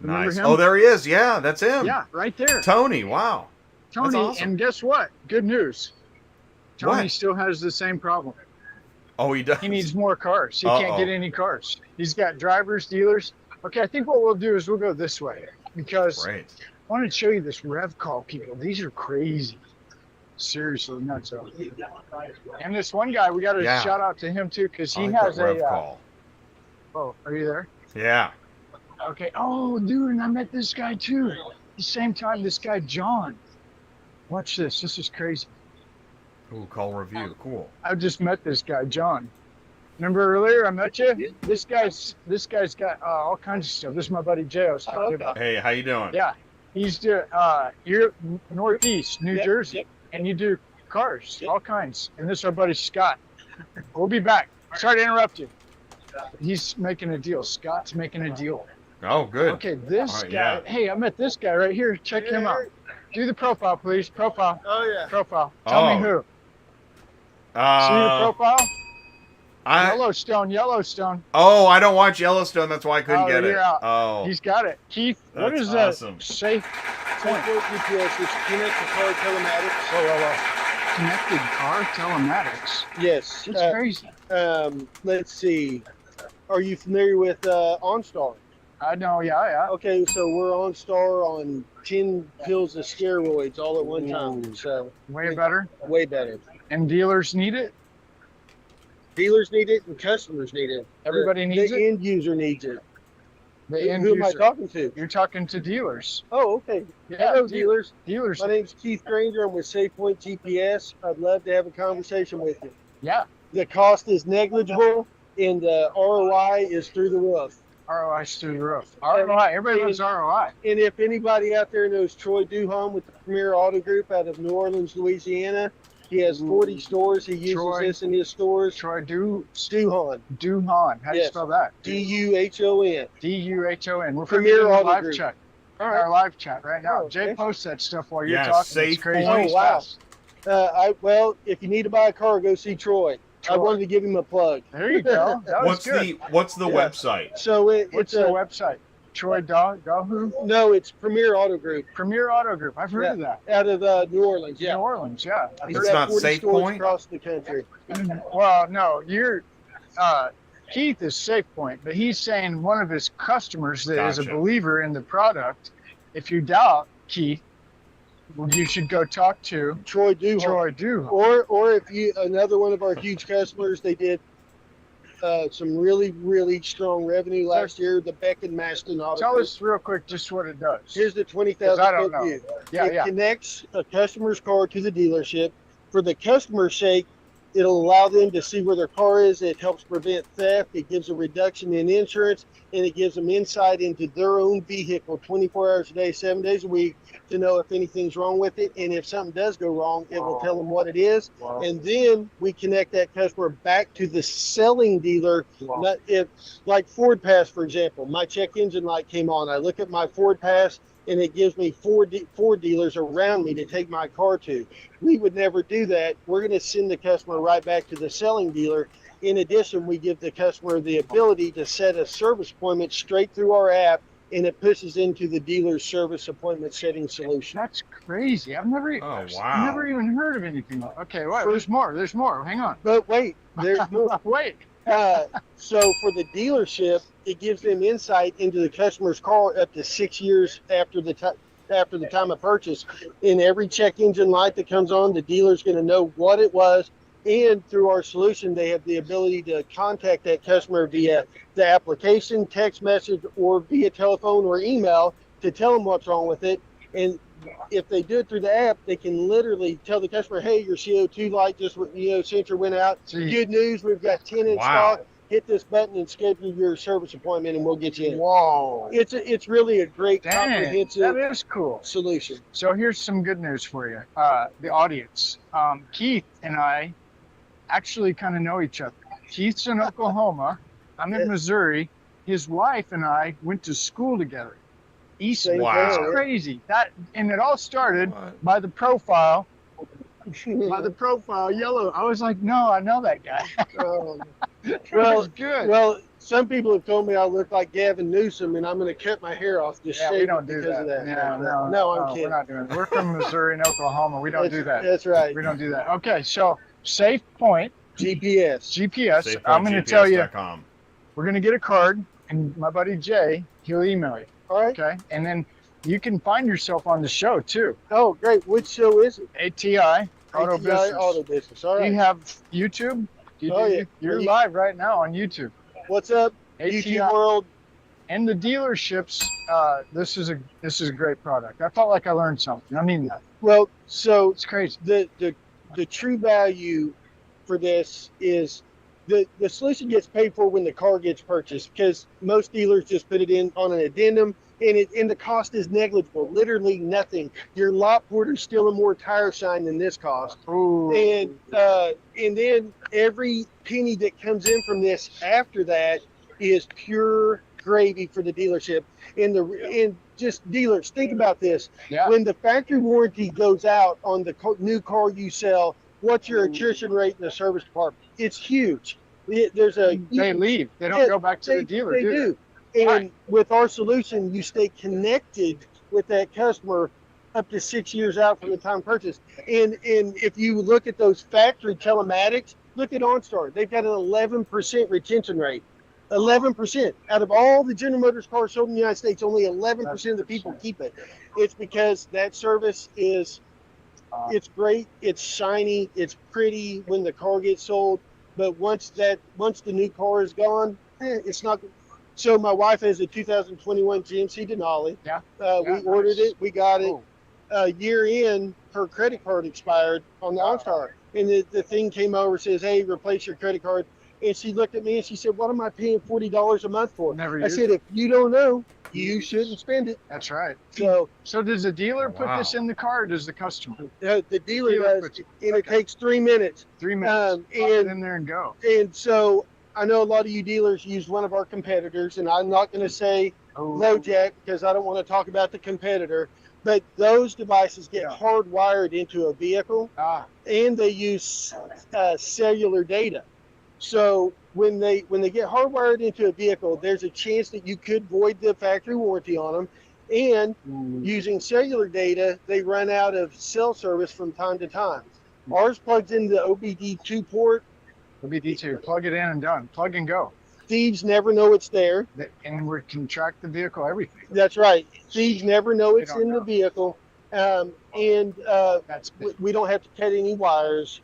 Remember Nice. him? Oh, there he is. Yeah, that's him. Yeah, right there. Tony. Wow. Tony, That's awesome. and guess what? Good news. Tony What? still has the same problem. Oh, he does. He needs more cars. He Uh-oh. can't get any cars. He's got drivers, dealers. Okay, I think what we'll do is we'll go this way because Great. I wanted to show you this rev call, people. These are crazy. Seriously, nuts. And this one guy, we got to Yeah. shout out to him too because I he like has that rev a. call. Oh, are you there? Yeah. Okay. Oh, dude, and I met this guy too. At the same time, this guy John. Watch this. This is crazy. Ooh, call review. Cool. I just met this guy, John. Remember earlier I met you? This guy's got all kinds of stuff. This is my buddy Jay I was talking about. Hey, how you doing? Yeah, you're Northeast New Jersey, and you do cars, all kinds. And this is our buddy Scott. We'll be back. Sorry to interrupt you. He's making a deal. Scott's making a deal. Oh, good. Okay, this All right, guy. yeah. Hey, I met this guy right here. Check him out. Do the profile, please. Profile. Oh yeah. Profile. Tell me who. See the profile? Yellowstone. Oh, I don't watch Yellowstone. That's why I couldn't get it. you're out. Oh. He's got it. Keith, what That's is awesome. that? SafePoint. GPS is connected car telematics. Whoa. Connected car telematics. Yes. It's crazy. Let's see. Are you familiar with OnStar? I know, yeah. Okay, so we're OnStar on 10 pills of steroids all at one time. So Way better. way better. And dealers need it. Dealers need it and customers need it. Everybody needs the it? end user needs it. The end Who am I user. talking to? You're talking to dealers. Oh, okay. Yeah, Hello, dealers. Dealers. My name's Keith Granger. I'm with SafePoint GPS. I'd love to have a conversation with you. Yeah. The cost is negligible and the ROI is through the roof. ROI's through the roof. ROI. Everybody loves ROI. And if anybody out there knows Troy Duhon with the Premier Auto Group out of New Orleans, Louisiana, he has 40 stores. He uses Troy. this in his stores. Troy Duhon. Duhon. How do you Yes. spell that? Duhon. Duhon. We're Premier putting it in the Auto live Group. chat. All Our right. live chat right now. Oh, Jay okay. posts that stuff while you're Yeah, talking. It's crazy. SafePoint. Oh, wow. Well, if you need to buy a car, go see Troy. I Troy. wanted to give him a plug. There you go. That was good. What's the Yeah. website? So What's it's the a website? Troy Dahu? no, it's Premier Auto Group Premier Auto Group. I've heard of that. out of New Orleans. Yeah, New Orleans, yeah. he's It's got not 40 stores SafePoint? across the country. Well, no, Keith is SafePoint, but he's saying one of his customers that is a Gotcha. believer in the product. If you doubt Keith, you should go talk to Troy Duhon. Troy Duhon. Or if you another one of our huge customers, they did some really, really strong revenue last year. The Beck and Maston Auto. Tell Group. us real quick just what it does. Here's the 'Cause 20,000 I don't foot know. view. Yeah, it yeah. connects a customer's car to the dealership. For the customer's sake, it'll allow them to see where their car is. It helps prevent theft. It gives a reduction in insurance, and it gives them insight into their own vehicle 24 hours a day, 7 days a week, to know if anything's wrong with it. And if something does go wrong, it will tell them what it is. Wow. And then we connect that customer back to the selling dealer. Wow. Not if, like Ford Pass, for example, my check engine light came on. I look at my Ford Pass, and it gives me four dealers around me to take my car to. We would never do that. We're going to send the customer right back to the selling dealer. In addition, we give the customer the ability to set a service appointment straight through our app, and it pushes into the dealer's service appointment setting solution. That's crazy. I've never even heard of anything like. Okay, wait, there's more. There's more. Hang on. But wait, there's more. Wait. So for the dealership, it gives them insight into the customer's car up to 6 years after the time of purchase. In every check engine light that comes on, the dealer's going to know what it was. And through our solution, they have the ability to contact that customer via the application, text message, or via telephone or email to tell them what's wrong with it. And if they do it through the app, they can literally tell the customer, hey, your CO2 light just, sensor went out. Gee. Good news, we've got 10 in stock. Hit this button and schedule your service appointment, and we'll get you in. Whoa. It's really a great comprehensive that is cool. solution. So here's some good news for you, the audience. Keith and I actually kind of know each other. Keith's in Oklahoma. I'm in Missouri. His wife and I went to school together. Eastern. Wow. That's crazy. And it all started by the profile. By the profile, yellow. I was like, no, I know that guy. Well, good. Well, some people have told me I look like Gavin Newsom, and I'm going to cut my hair off. Just Yeah, we don't do because that. of that. No, I'm kidding. We're not doing that. We're from Missouri and Oklahoma. We don't do that. That's right. We don't do that. Okay, so SafePoint GPS. GPS. I'm going to tell you, SafePointGPS.com. we're going to get a card, and my buddy Jay, he'll email you. All right. Okay, and then you can find yourself on the show too. Oh, great. Which show is it? ATI Auto ATI Business. Auto Business. All Do right. you have YouTube? Yeah. You're live right now on YouTube. What's up, ATI YouTube world? And the dealerships. This is a great product. I felt like I learned something. I mean that. Well, so It's crazy. the true value for this is the solution gets paid for when the car gets purchased, because most dealers just put it in on an addendum, and the cost is negligible, literally nothing. Your lot porter's stealing more tire shine than this cost. Ooh. And then every penny that comes in from this after that is pure gravy for the dealership. And just dealers, think about this. Yeah. When the factory warranty goes out on the new car you sell, what's your attrition rate in the service department? It's huge. They leave. They don't go back to the dealer. They do. And with our solution, you stay connected with that customer up to 6 years out from the time of purchase. And if you look at those factory telematics, look at OnStar. They've got an 11% retention rate. 11%. Out of all the General Motors cars sold in the United States, only 11% of the people keep it. It's because that service is, it's great, it's shiny, it's pretty when the car gets sold. But once the new car is gone, it's not. So my wife has a 2021 GMC Denali. Yeah. We ordered it. We got it. A year in, her credit card expired on the OnStar. And the thing came over and says, hey, replace your credit card. And she looked at me and she said, what am I paying $40 a month for? I said, if you don't know, you shouldn't spend it. That's right. So does the dealer put this in the car, or does the customer? The dealer does, and it takes 3 minutes. 3 minutes. Get in there and go. And so I know a lot of you dealers use one of our competitors, and I'm not going to say LoJack because I don't want to talk about the competitor, but those devices get hardwired into a vehicle, and they use cellular data. So when they get hardwired into a vehicle, there's a chance that you could void the factory warranty on them. And using cellular data, they run out of cell service from time to time. Ours plugs into the OBD2 port. OBD2, plug it in and done. Plug and go. Thieves never know it's there. And we can track the vehicle, everything. That's right. Thieves never know it's in the vehicle. We don't have to cut any wires.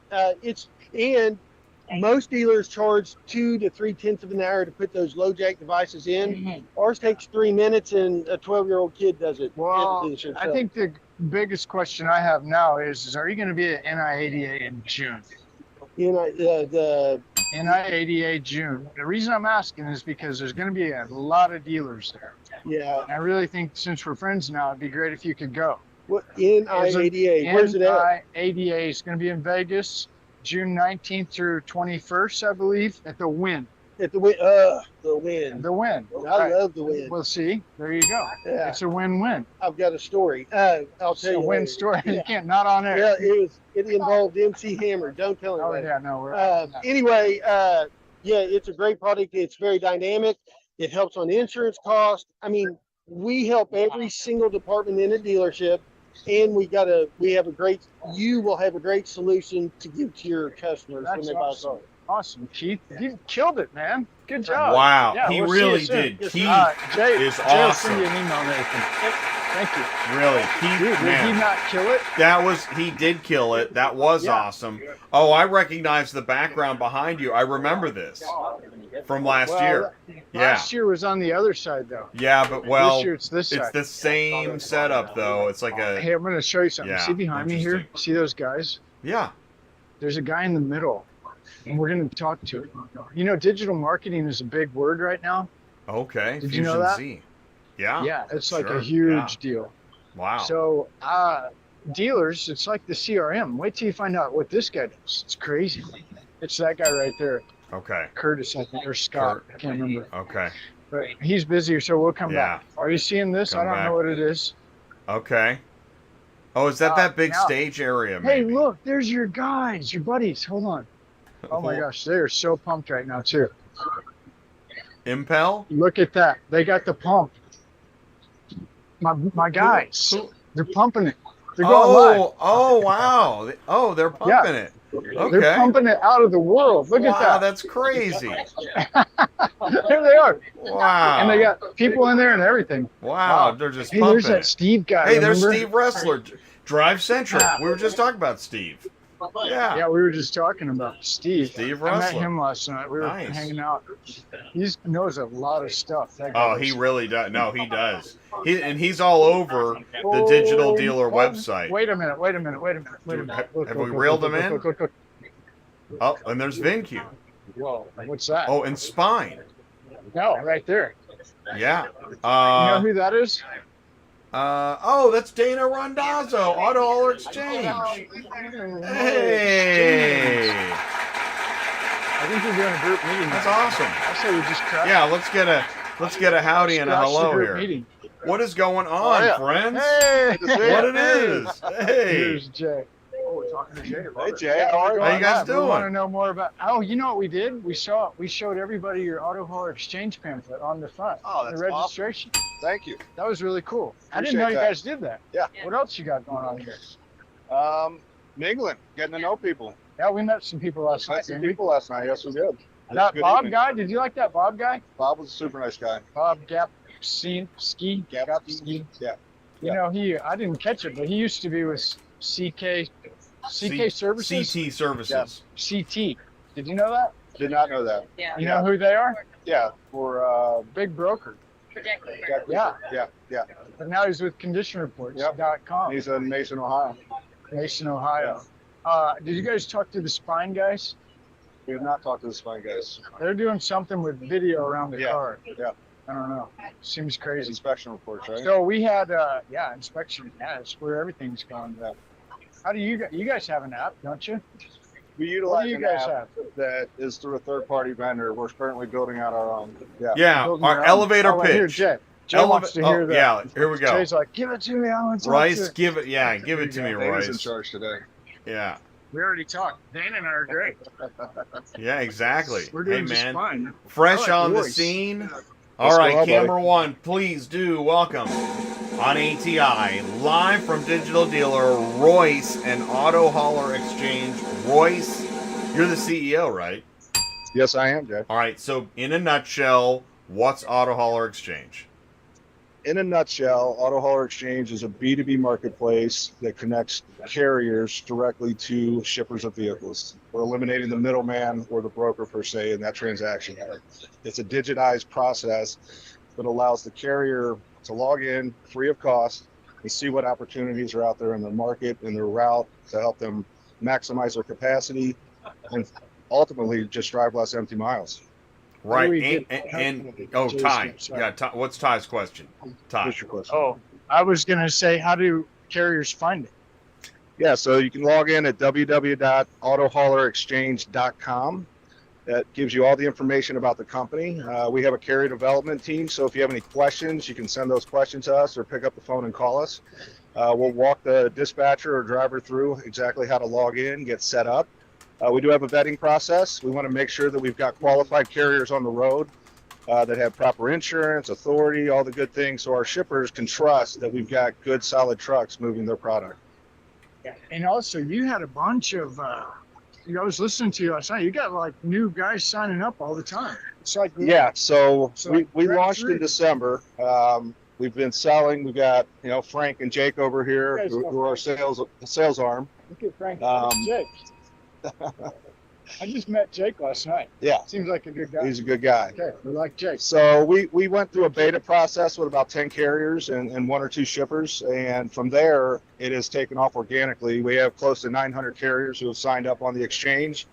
most dealers charge 2 to 3/10 of an hour to put those low jack devices in. Ours takes 3 minutes, and a 12-year-old kid does it. Well, I think the biggest question I have now is are you going to be at NI-ADA in June? The NI-ADA June. The reason I'm asking is because there's going to be a lot of dealers there. Yeah. And I really think since we're friends now, it'd be great if you could go. What NI-ADA? Where's it at? NI-ADA is going to be in Vegas, June 19th through 21st, I believe, at the Win. At the Win. The Win. The Win. I love the Win. Well, see, there you go. Yeah. It's a win-win. I've got a story. I'll It's tell a you. win later. story. Yeah. You can't not on air. Yeah, it involved MC Hammer. Don't tell Oh, anybody. yeah, no. We're, Anyway, yeah, it's a great product. It's very dynamic. It helps on insurance cost. I mean, we help every single department in a dealership, and you will have a great solution to give to your customers when That's they buy a car. awesome, Keith. You killed it, man. Good job. Wow, Yeah, he we'll see you really soon. did. Yes, Keith Jay is will awesome. send you an email and everything. Thank you. Really, Keith, Dude, did man. he not kill it? He did kill it. That was Yeah. awesome. Oh, I recognize the background behind you. I remember this from last year. Yeah. Last year was on the other side, though. Yeah, but well, This year it's this it's side. the same setup though. It's like a Hey, I'm going to show you something. Yeah, See behind me here? interesting. See those guys? yeah. There's a guy in the middle, and we're going to talk to him. You know, digital marketing is a big word right now. Okay. Did you know that? Z. Yeah. Yeah, it's like sure, a huge yeah. deal. Wow. So, dealers, it's like the CRM. Wait till you find out what this guy does. It's crazy. It's that guy right there, Okay. Curtis, I think, or Scott. I can't remember. Okay. But he's busy, so we'll come Yeah. back. Are you seeing this? Come I don't back. know what it is. Okay. Oh, is that big now- stage area? Hey, Maybe? look, there's your guys, your buddies. Hold on. Oh my gosh, they are so pumped right now too. Impel? Look at that. They got the pump. My guys, they're pumping it. They're going live. Oh, wow. Oh, they're pumping it. Okay. They're pumping it out of the world. Look wow, at that. that's crazy. There they are. Wow. And they got people in there and everything. Wow, they're just Hey, pumping there's that it. Steve guy. Hey, there's remember? Steve Wrestler. Drive Centric. We were just talking about Steve. Yeah. Yeah, we were just talking about Steve. Steve I met Wrestler. him last night. We were Nice. hanging out. He knows a lot of stuff. That guy Oh, he really does. No, he does. He's all over the digital dealer website. Wait a minute. Have we reeled him in? Look. Oh, and there's VinQ. Whoa, what's that? Oh, and Spyne. No, right there. Yeah. You know who that is? Oh, that's Dana Rondazzo, Auto Hauler Exchange. Hey. I think we're doing a group meeting. That's awesome. I say we just crash. Yeah, let's get a howdy and a Crash the hello group here. meeting. What is going on, yeah. friends? Hey, What it is? Hey. Here's Jay. Oh, we're talking to Jay. Hey Jay, how are you? How you guys We want to doing? know more about. Oh, you know what we did? We showed everybody your Auto Hauler Exchange pamphlet on the front. Oh, that's the registration. awesome. Thank you. That was really cool. I didn't Appreciate know you that. guys did that. Yeah. What else you got going on here? Mingling, getting to know people. Yeah, we met some people last night. Met some didn't we? people last night. Yes, we did. That Good Bob evening. guy, did you like that Bob guy? Bob was a super nice guy. Bob Gapinski. Gapinski. Yeah. You know, I didn't catch it, but he used to be with CK Services. CT Services. CT. Did you know that? Did not know that. Yeah. You know who they are? Yeah. For Big broker. yeah. But now he's with ConditionReports.com. He's in Mason, Ohio. Mason, Ohio. Did you guys talk to the Spyne guys? We have not talked to the Spyne guys. They're doing something with video around the car. Yeah. I don't know. Seems crazy. Inspection reports, right? So we had, inspection. Yeah, it's where everything's gone. Yeah. How do you guys have an app, don't you? We What utilize do you an guys app have? that is through a third-party vendor. We're currently building out our own. Yeah. Yeah, Building our your own. elevator Oh, here, pitch. Jay. Jay wants to hear that. Yeah, here we go. Jay's like, give it to me. I want to talk Royce, to it. give it to me, Dana's in Royce. charge today. Yeah. We already talked. Dana and I are great. Yeah, exactly. We're Hey, doing just man. fine. Fresh I like on the Royce. scene. All Let's right, go, camera buddy. one, please do welcome on ATI, live from Digital Dealer, Royce and Auto Hauler Exchange. Royce, you're the CEO, right? Yes, I am, Jay. All right, so in a nutshell, what's Auto Hauler Exchange? in a nutshell, Auto Hauler Exchange is a B2B marketplace that connects carriers directly to shippers of vehicles. We're eliminating the middleman or the broker per se in that transaction. It's a digitized process that allows the carrier to log in free of cost and see what opportunities are out there in their market, in their route, to help them maximize their capacity and ultimately just drive less empty miles. Right. Ty. Yeah, Ty, what's Ty's question? Ty. What's your question? Oh, I was going to say, how do carriers find it? Yeah, so you can log in at www.autohaulerexchange.com. That gives you all the information about the company. We have a carrier development team, so if you have any questions, you can send those questions to us or pick up the phone and call us. We'll walk the dispatcher or driver through exactly how to log in, get set up. We do have a vetting process. We want to make sure that we've got qualified carriers on the road that have proper insurance, authority, all the good things, so our shippers can trust that we've got good, solid trucks moving their product. Yeah. And also, you had a bunch of, I was listening to you last night. You got like new guys signing up all the time. It's like, yeah, so we grab launched three. in December. We've been selling. We've got, Frank and Jake over here who are our sales arm. Look at Frank and Jake. I just met Jake last night. Yeah. Seems like a good guy. He's a good guy. Okay, we like Jake. So we went through a beta process with about 10 carriers and 1 or 2 shippers. And from there, it has taken off organically. We have close to 900 carriers who have signed up on the exchange,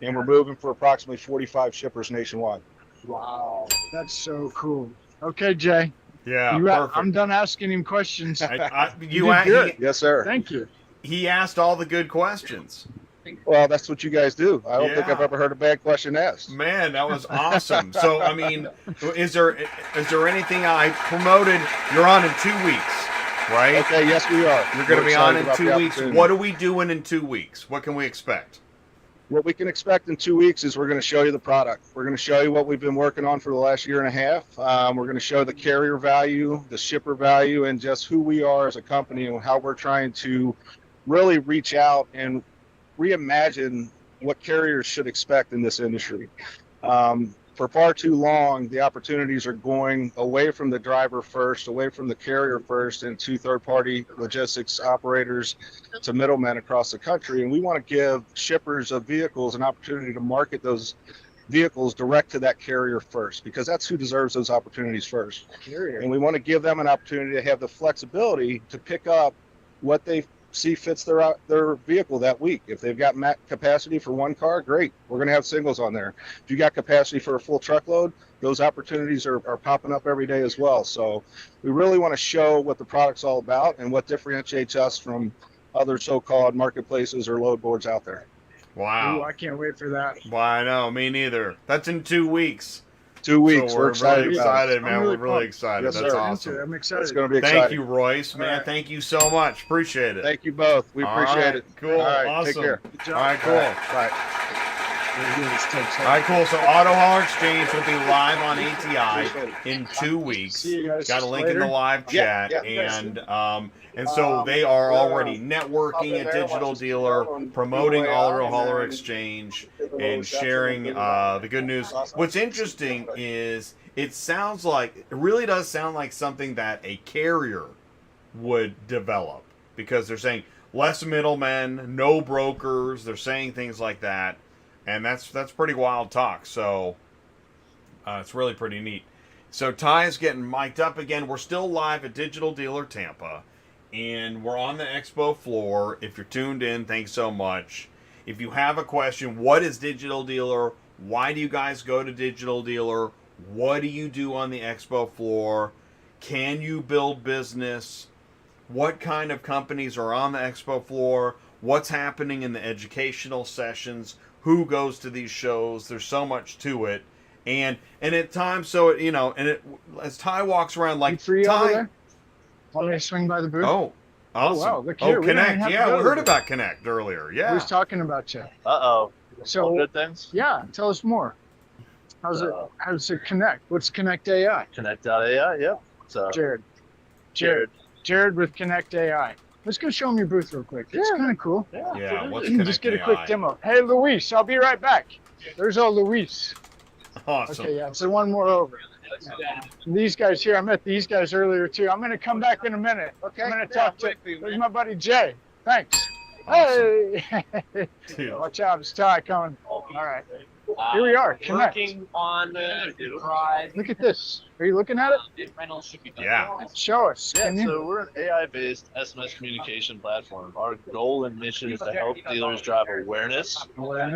and we're moving for approximately 45 shippers nationwide. Wow. That's so cool. Okay, Jay. Yeah, perfect. I'm done asking him questions. You did good. Yes, sir. Thank you. He asked all the good questions. Well, that's what you guys do. I don't think I've ever heard a bad question asked. Man, that was awesome. So, I mean, is there anything I promoted? You're on in 2 weeks, right? Okay, yes, we are. You're going to be on in 2 weeks. What are we doing in 2 weeks? What can we expect? What we can expect in 2 weeks is we're going to show you the product. We're going to show you what we've been working on for the last year and a half. We're going to show the carrier value, the shipper value, and just who we are as a company and how we're trying to really reach out and reimagine what carriers should expect in this industry. For far too long, the opportunities are going away from the driver first, away from the carrier first, and to third-party logistics operators, to middlemen across the country. And we want to give shippers of vehicles an opportunity to market those vehicles direct to that carrier first, because that's who deserves those opportunities first. And we want to give them an opportunity to have the flexibility to pick up what they see fits their vehicle that week. If they've got capacity for 1 car, great. We're going to have singles on there. If you got capacity for a full truckload, those opportunities are popping up every day as well. So we really want to show what the product's all about and what differentiates us from other so-called marketplaces or load boards out there. Wow. Ooh, I can't wait for that. Well, I know, me neither. That's in 2 weeks. 2 weeks. So we're excited. really excited, man. Really we're really pumped. excited. Yes, That's sir. awesome. I'm excited. It's going to be exciting. Thank you, Royce, man. Right. Thank you so much. Appreciate it. Thank you both. We appreciate it. Cool. All right, Awesome. take care. All right, cool. Bye. All right, cool. So Auto Hauler Exchange will be live on ATI in 2 weeks. See you guys Got a link in the live chat, and so they are already networking at Digital Dealer, promoting Auto Hauler Exchange, and sharing the good news. What's interesting is it really does sound like something that a carrier would develop, because they're saying less middlemen, no brokers. They're saying things like that. And that's pretty wild talk. So it's really pretty neat. So Ty is getting mic'd up again. We're still live at Digital Dealer Tampa, and we're on the expo floor. If you're tuned in, thanks so much. If you have a question, what is Digital Dealer? Why do you guys go to Digital Dealer? What do you do on the expo floor? Can you build business? What kind of companies are on the expo floor? What's happening in the educational sessions? Who goes to these shows? There's so much to it, and at times, so as Ty walks around, like free Ty, over there? Want me to swing by the booth? Oh, awesome! wow, look here. We don't even Konect. have to Yeah, go we heard there. about Konect earlier. Yeah, He was talking about you. Uh-oh. So good things? yeah, tell us more. How's it connect? What's Konect.ai? Konect.ai, yeah. So Jarrod with Konect.ai. Let's go show him your booth real quick. It's kind of cool. yeah. What's You can just get a quick Konect.ai? demo. Hey, Luis, I'll be right back. There's old Luis. Awesome. Okay, yeah, so one more over. These guys here, I met these guys earlier too. I'm going to come back in a minute. Okay. I'm going to talk to, there's my buddy Jay. Thanks. Hey! Watch out, it's Ty coming. All right. Here we are. Connect. Working on Look at this. Are you looking at it? Yeah. Show us. Yeah, Can you? so we're an AI-based SMS communication platform. Our goal and mission is to help dealers drive awareness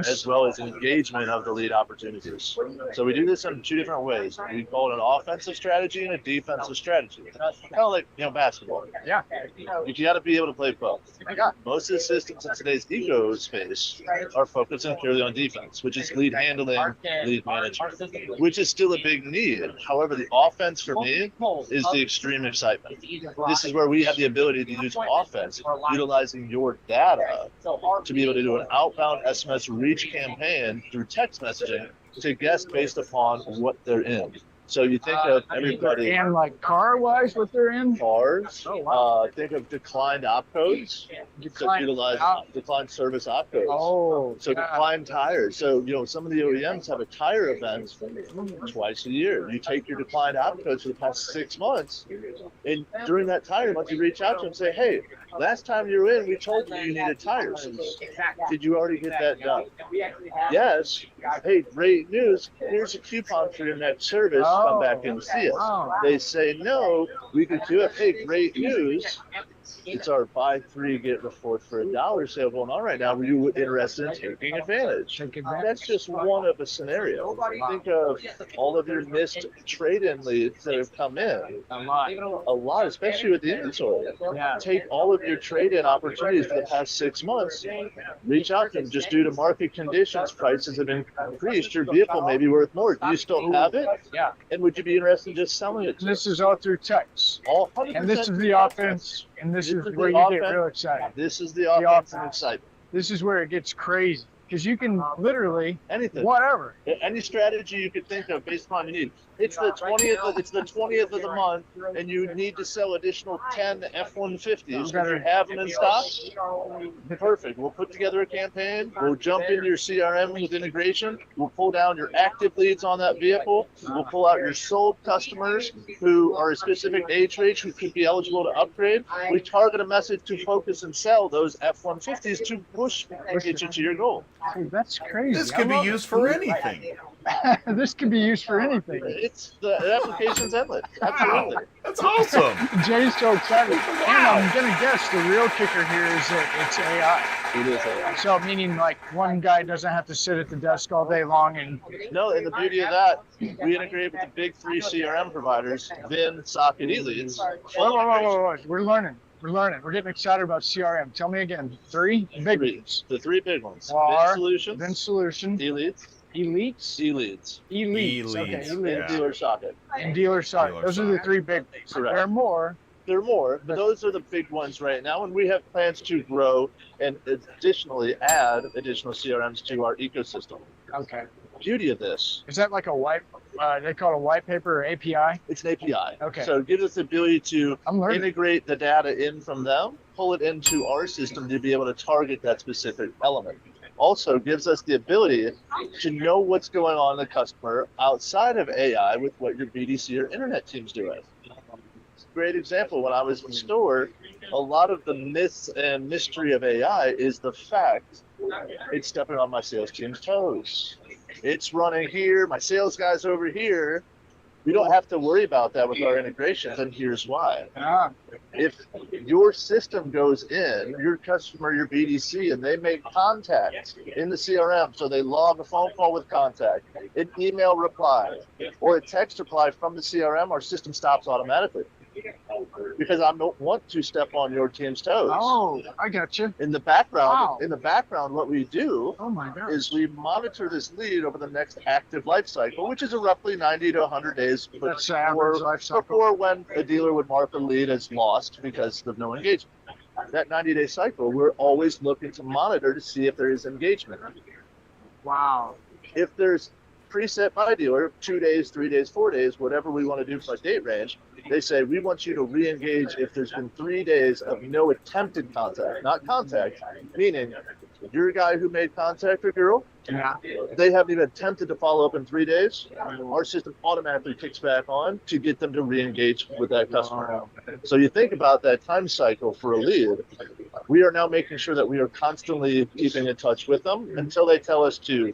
as well as engagement of the lead opportunities. So we do this in two different ways. We call it an offensive strategy and a defensive strategy. Kind of like basketball. Yeah. You got to be able to play both. Most of the systems in today's eco space are focusing purely on defense, which is lead handling, lead management, which is still a big need. However, the offense for me is the extreme excitement. This is where we have the ability to use offense, utilizing your data to be able to do an outbound SMS reach campaign through text messaging to guess based upon what they're in. So you think of everybody. And like car-wise, what they're in? Cars. Think of declined opcodes. So utilize declined service opcodes. Oh. So declined tires. So some of the OEMs have a tire event twice a year. You take your declined opcodes for the past 6 months, and during that tire month, you reach out to them and say, "Hey, last time you were in, we told you you needed tires. Did you already get that done?" Yes. Hey, great news. Here's a coupon for your next service. Come back and see us. They say, "No, we could do it." Hey, great news. It's our buy three, get the fourth for $1 sale going on right now. Were you interested in taking advantage? That's just one of a scenario. Think of all of your missed trade-in leads that have come in. A lot, especially with the inventory. Take all of your trade-in opportunities for the past 6 months, reach out to them. Just due to market conditions, prices have increased. Your vehicle may be worth more. Do you still have it? Yeah. And would you be interested in just selling it? This is all through text. All 100%. And this is the offense. And this is where you get real excited. This is the offense and excitement. This is where it gets crazy. Because you can literally anything, whatever, any strategy you could think of based upon your need. It's the 20th. It's the 20th of the month, and you need to sell additional 10 F-150s. If you have them in stock, perfect. We'll put together a campaign. We'll jump into your CRM with integration. We'll pull down your active leads on that vehicle. We'll pull out your sold customers who are a specific age range who could be eligible to upgrade. We target a message to focus and sell those F-150s to push and get you to your goal. Dude, that's crazy. This could be used for anything. This could be used for anything. The application's endless. Absolutely. That's awesome. Jay's so excited. And I'm going to guess the real kicker here is that it's AI. It is AI. So meaning like one guy doesn't have to sit at the desk all day long and... No, and the beauty of that, we integrate with the big 3 CRM providers, VIN, Socket, eLeads. Whoa. We're learning. We're getting excited about CRM. Tell me again. 3 big ones. The 3 big ones. VIN Solutions. eLeads. Elites? eLeads. Elites. Okay, Elites. And Dealer Socket. And Dealer Socket. Those are the 3 big ones. Correct. There are more. But those are the big ones right now, and we have plans to grow and additionally add additional CRMs to our ecosystem. Okay. Beauty of this. Is that like a white, they call it a white paper or API? It's an API. Okay. So it gives us the ability to integrate the data in from them, pull it into our system to be able to target that specific element. Also gives us the ability to know what's going on in the customer outside of AI with what your BDC or internet team's doing. Great example, when I was in store, a lot of the myths and mystery of AI is the fact it's stepping on my sales team's toes. It's running here, my sales guy's over here. We don't have to worry about that with our integrations, and here's why. If your system goes in, your customer, your BDC, and they make contact in the CRM, so they log a phone call with contact, an email reply, or a text reply from the CRM, our system stops automatically. Because I don't want to step on your team's toes. Oh, I got you. In the background, what we do is we monitor this lead over the next active life cycle, which is a roughly 90 to 100 days before when a dealer would mark a lead as lost because of no engagement. That 90-day cycle, we're always looking to monitor to see if there is engagement. Wow. If there's preset by dealer, 2 days, 3 days, 4 days, whatever we want to do for a date range, they say we want you to re-engage if there's been 3 days of no attempted contact, not contact, meaning your guy who made contact or girl Yeah. They haven't even attempted to follow up in 3 days. Our system automatically kicks back on to get them to re-engage with that customer. So you think about that time cycle for a lead. We are now making sure that we are constantly keeping in touch with them until they tell us to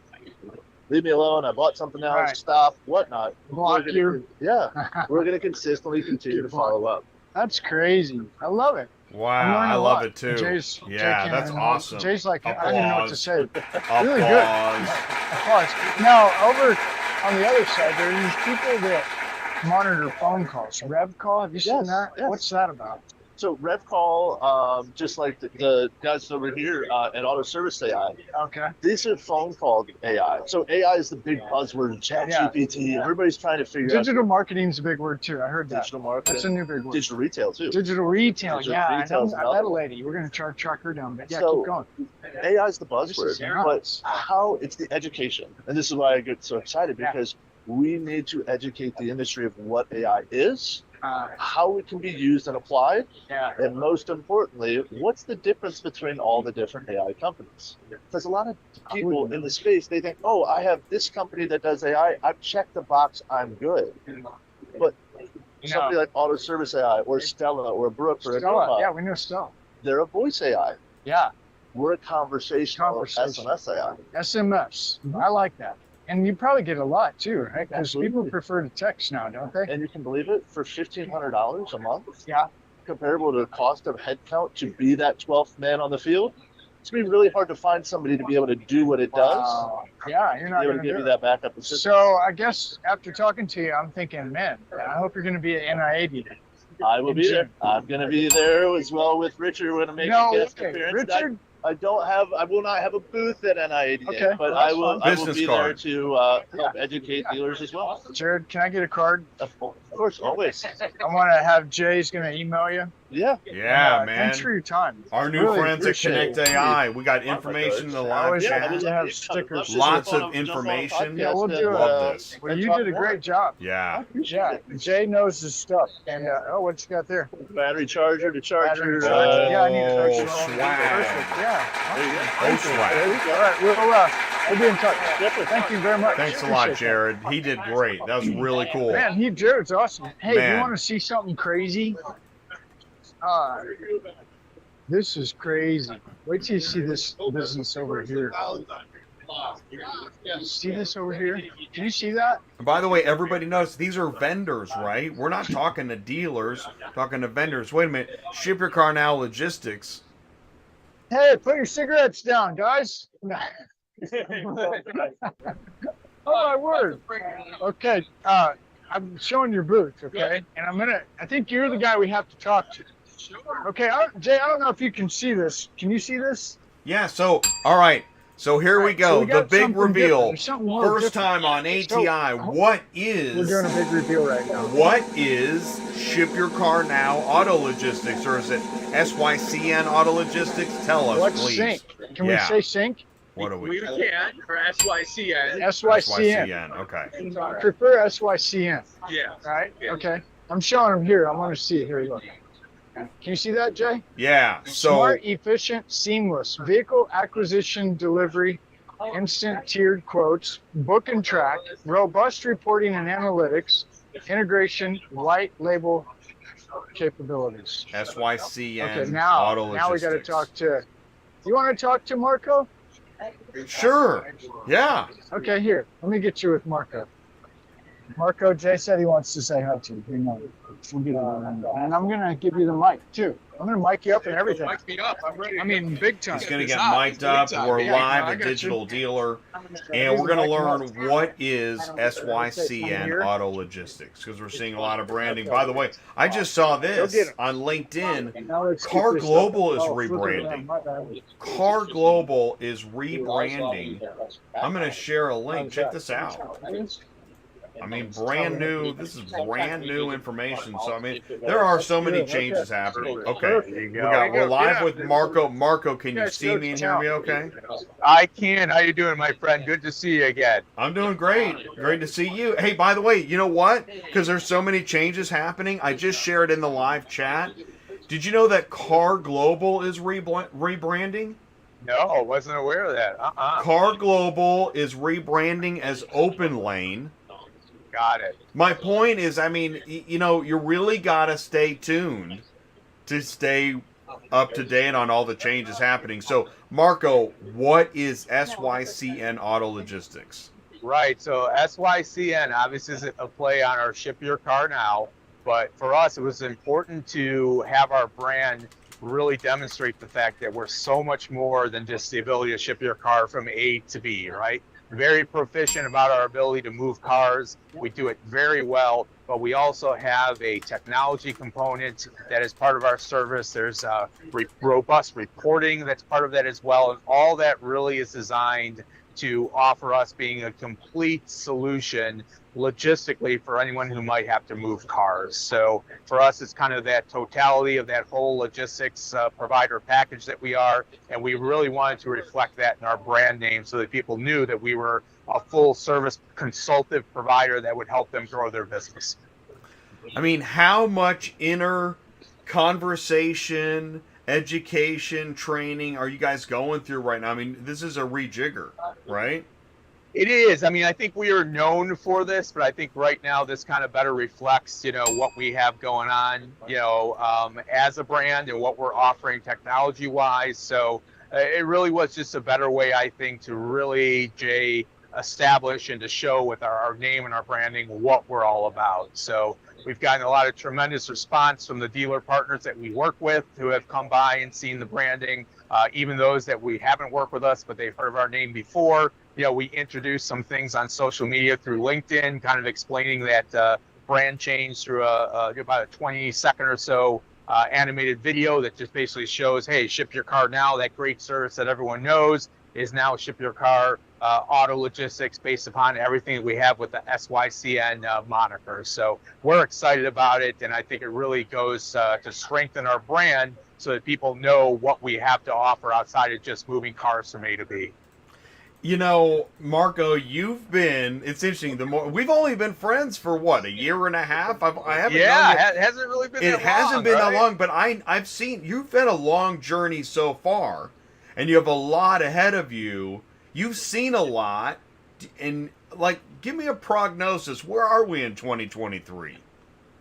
leave me alone. I bought something else. Right. Stop. Whatnot. Block you. Yeah. We're going to consistently continue to follow up. That's crazy. I love it. Wow, I love it too. Jay's, Yeah, that's awesome. Jay's like, I don't even know what to say. Applause. Really good. Applause. Now, over on the other side, there are these people that monitor phone calls. RevCall, have you seen that? Yes. What's that about? So RevCall, just like the guys over here at Auto Service AI, Okay. these are phone call AI. So AI is the big buzzword, ChatGPT. Everybody's trying to figure out. Digital marketing is a big word too. I heard that. Digital marketing. That's a new big word. Digital retail too. Digital retail. Digital Yeah, retail is I another met a one. lady. We're going to track her down. But yeah, So, keep going. AI is the This is buzzword, nuts. but how it's the education. And this is why I get so excited because we need to educate the industry of what AI is, how it can be used and applied, and most importantly, what's the difference between all the different AI companies? Because a lot of people in the space, they think, oh, I have this company that does AI. I've checked the box. I'm good. But somebody like Auto Service AI or Stella or Brooke or Stella. Neubauer, Yeah, we know Stella. they're a voice AI. Yeah. We're a conversational SMS AI. SMS. I like that. And you probably get a lot too, right? Because people Absolutely. prefer to text now, don't they? And you can believe it, for $1,500 a month, Yeah. comparable to the cost of headcount to be that 12th man on the field, it's going to be really hard to find somebody to be able to do what it does. Wow. Yeah, you're not be able going to to give do you it. that backup assistance. So I guess after talking to you, I'm thinking, man, I hope you're going to be at NIA. I will be there. I'm going to be there as well with Richard. We're going to make No, a guest okay. appearance. Richard? I will not have a booth at NIA, Okay, but well, I that's will fine. be Business there card. to help educate dealers as well. Jared, can I get a card? Of course, always. I want to have Jay's going to email you. Yeah. Yeah, man. Thanks for your time. Our new Really friends at appreciate it. Konect.ai. We got information in the I live always chat. have to have stickers. Lots of information. Yeah, we'll do Love it. this. Well, you did a great job. Yeah. Yeah, Jay knows his stuff. And oh, what you got there? Battery charger to charge Battery your. charger. Yeah, I need a Oh, charger. swag. Perfect. Yeah. There you go. Oh, swag. All right, we'll be in touch. Thank you very much. Thanks a lot, Appreciate Jarrod. He did great. That was really cool. that. Man, Jared's awesome. Hey, Man. you want to see something crazy? This is crazy. Wait till you see this business over here. See this over here? Can you see that? And by the way, everybody knows these are vendors, right? We're not talking to dealers, talking to vendors. Wait a minute. Ship Your Car Now Logistics. Hey, put your cigarettes down, guys. Oh my word. Okay, I'm showing your booth, okay? And I think you're the guy we have to talk to. Okay, Jay, I don't know if you can see this. Can you see this? Yeah, so, all right. So here we go. So we the got big something reveal. different. There's something a little First different. time on ATI. So, What We're is doing a big reveal right now. what is Ship Your Car Now Auto Logistics, or is it SYCN Auto Logistics? Tell us, What's please. sync? Can we say sync? What are we? We can, or SYCN. SYCN. Okay. I prefer SYCN. Yeah. Right? Okay. I'm showing them here. I want to see it. Here you go. Can you see that, Jay? Yeah. So Smart, efficient, seamless vehicle acquisition, delivery, instant tiered quotes, book and track, robust reporting and analytics, integration, white label capabilities. SYCN Okay, now Auto Logistics. we got to talk to. You want to talk to Marco? Sure. Yeah. Okay, here. Let me get you with Marco. Marco, Jay said he wants to say hi to you. You know, and I'm gonna give you the mic too. I'm gonna mic you up and everything. Mic me up. I'm ready. I mean, big time. He's going to get mic'd up. We're live at Digital Dealer. And we're going to learn what is SYCN Auto Logistics, because we're seeing a lot of branding. By the way, I just saw this on LinkedIn. Car Global is rebranding. Car Global is rebranding. I'm going to share a link. Check this out. I mean, brand new. This is brand new information. So, I mean, there are so many changes happening. Okay. We're live with Marco. Marco, can you see me and hear me okay? I can. How you doing, my friend? Good to see you again. I'm doing great. Great to see you. Hey, by the way, you know what? Because there's so many changes happening, I just shared in the live chat. Did you know that Car Global is rebranding? No, wasn't aware of that. Car Global is rebranding as Open Lane. Got it. My point is, I mean, you really got to stay tuned to stay up to date on all the changes happening. So, Marco, what is SYCN Auto Logistics? Right. So SYCN obviously is a play on our Ship Your Car Now, but for us, it was important to have our brand really demonstrate the fact that we're so much more than just the ability to ship your car from A to B, right? Very proficient about our ability to move cars. We do it very well, but we also have a technology component that is part of our service. There's robust reporting that's part of that as well. And all that really is designed to offer us being a complete solution logistically for anyone who might have to move cars. So for us, it's kind of that totality of that whole logistics provider package that we are, and we really wanted to reflect that in our brand name so that people knew that we were a full service consultative provider that would help them grow their business. I mean, how much inner conversation, education, training are you guys going through right now? I mean, this is a rejigger, right? It is. I mean, I think we are known for this, but I think right now this kind of better reflects, what we have going on, as a brand and what we're offering technology-wise. So it really was just a better way, I think, to really, Jay, establish and to show with our name and our branding what we're all about. So we've gotten a lot of tremendous response from the dealer partners that we work with who have come by and seen the branding, even those that we haven't worked with us, but they've heard of our name before. We introduced some things on social media through LinkedIn, kind of explaining that brand change through about a 20-second or so animated video that just basically shows, hey, Ship Your Car Now, that great service that everyone knows, is now Ship Your Car Auto Logistics based upon everything that we have with the SYCN moniker. So we're excited about it, and I think it really goes to strengthen our brand so that people know what we have to offer outside of just moving cars from A to B. Marco, it's interesting. We've only been friends for what, a year and a half? I haven't. Yeah, it hasn't really been that long. It hasn't been that long, but I've seen you've been a long journey so far, and you have a lot ahead of you. You've seen a lot, and give me a prognosis. Where are we in 2023?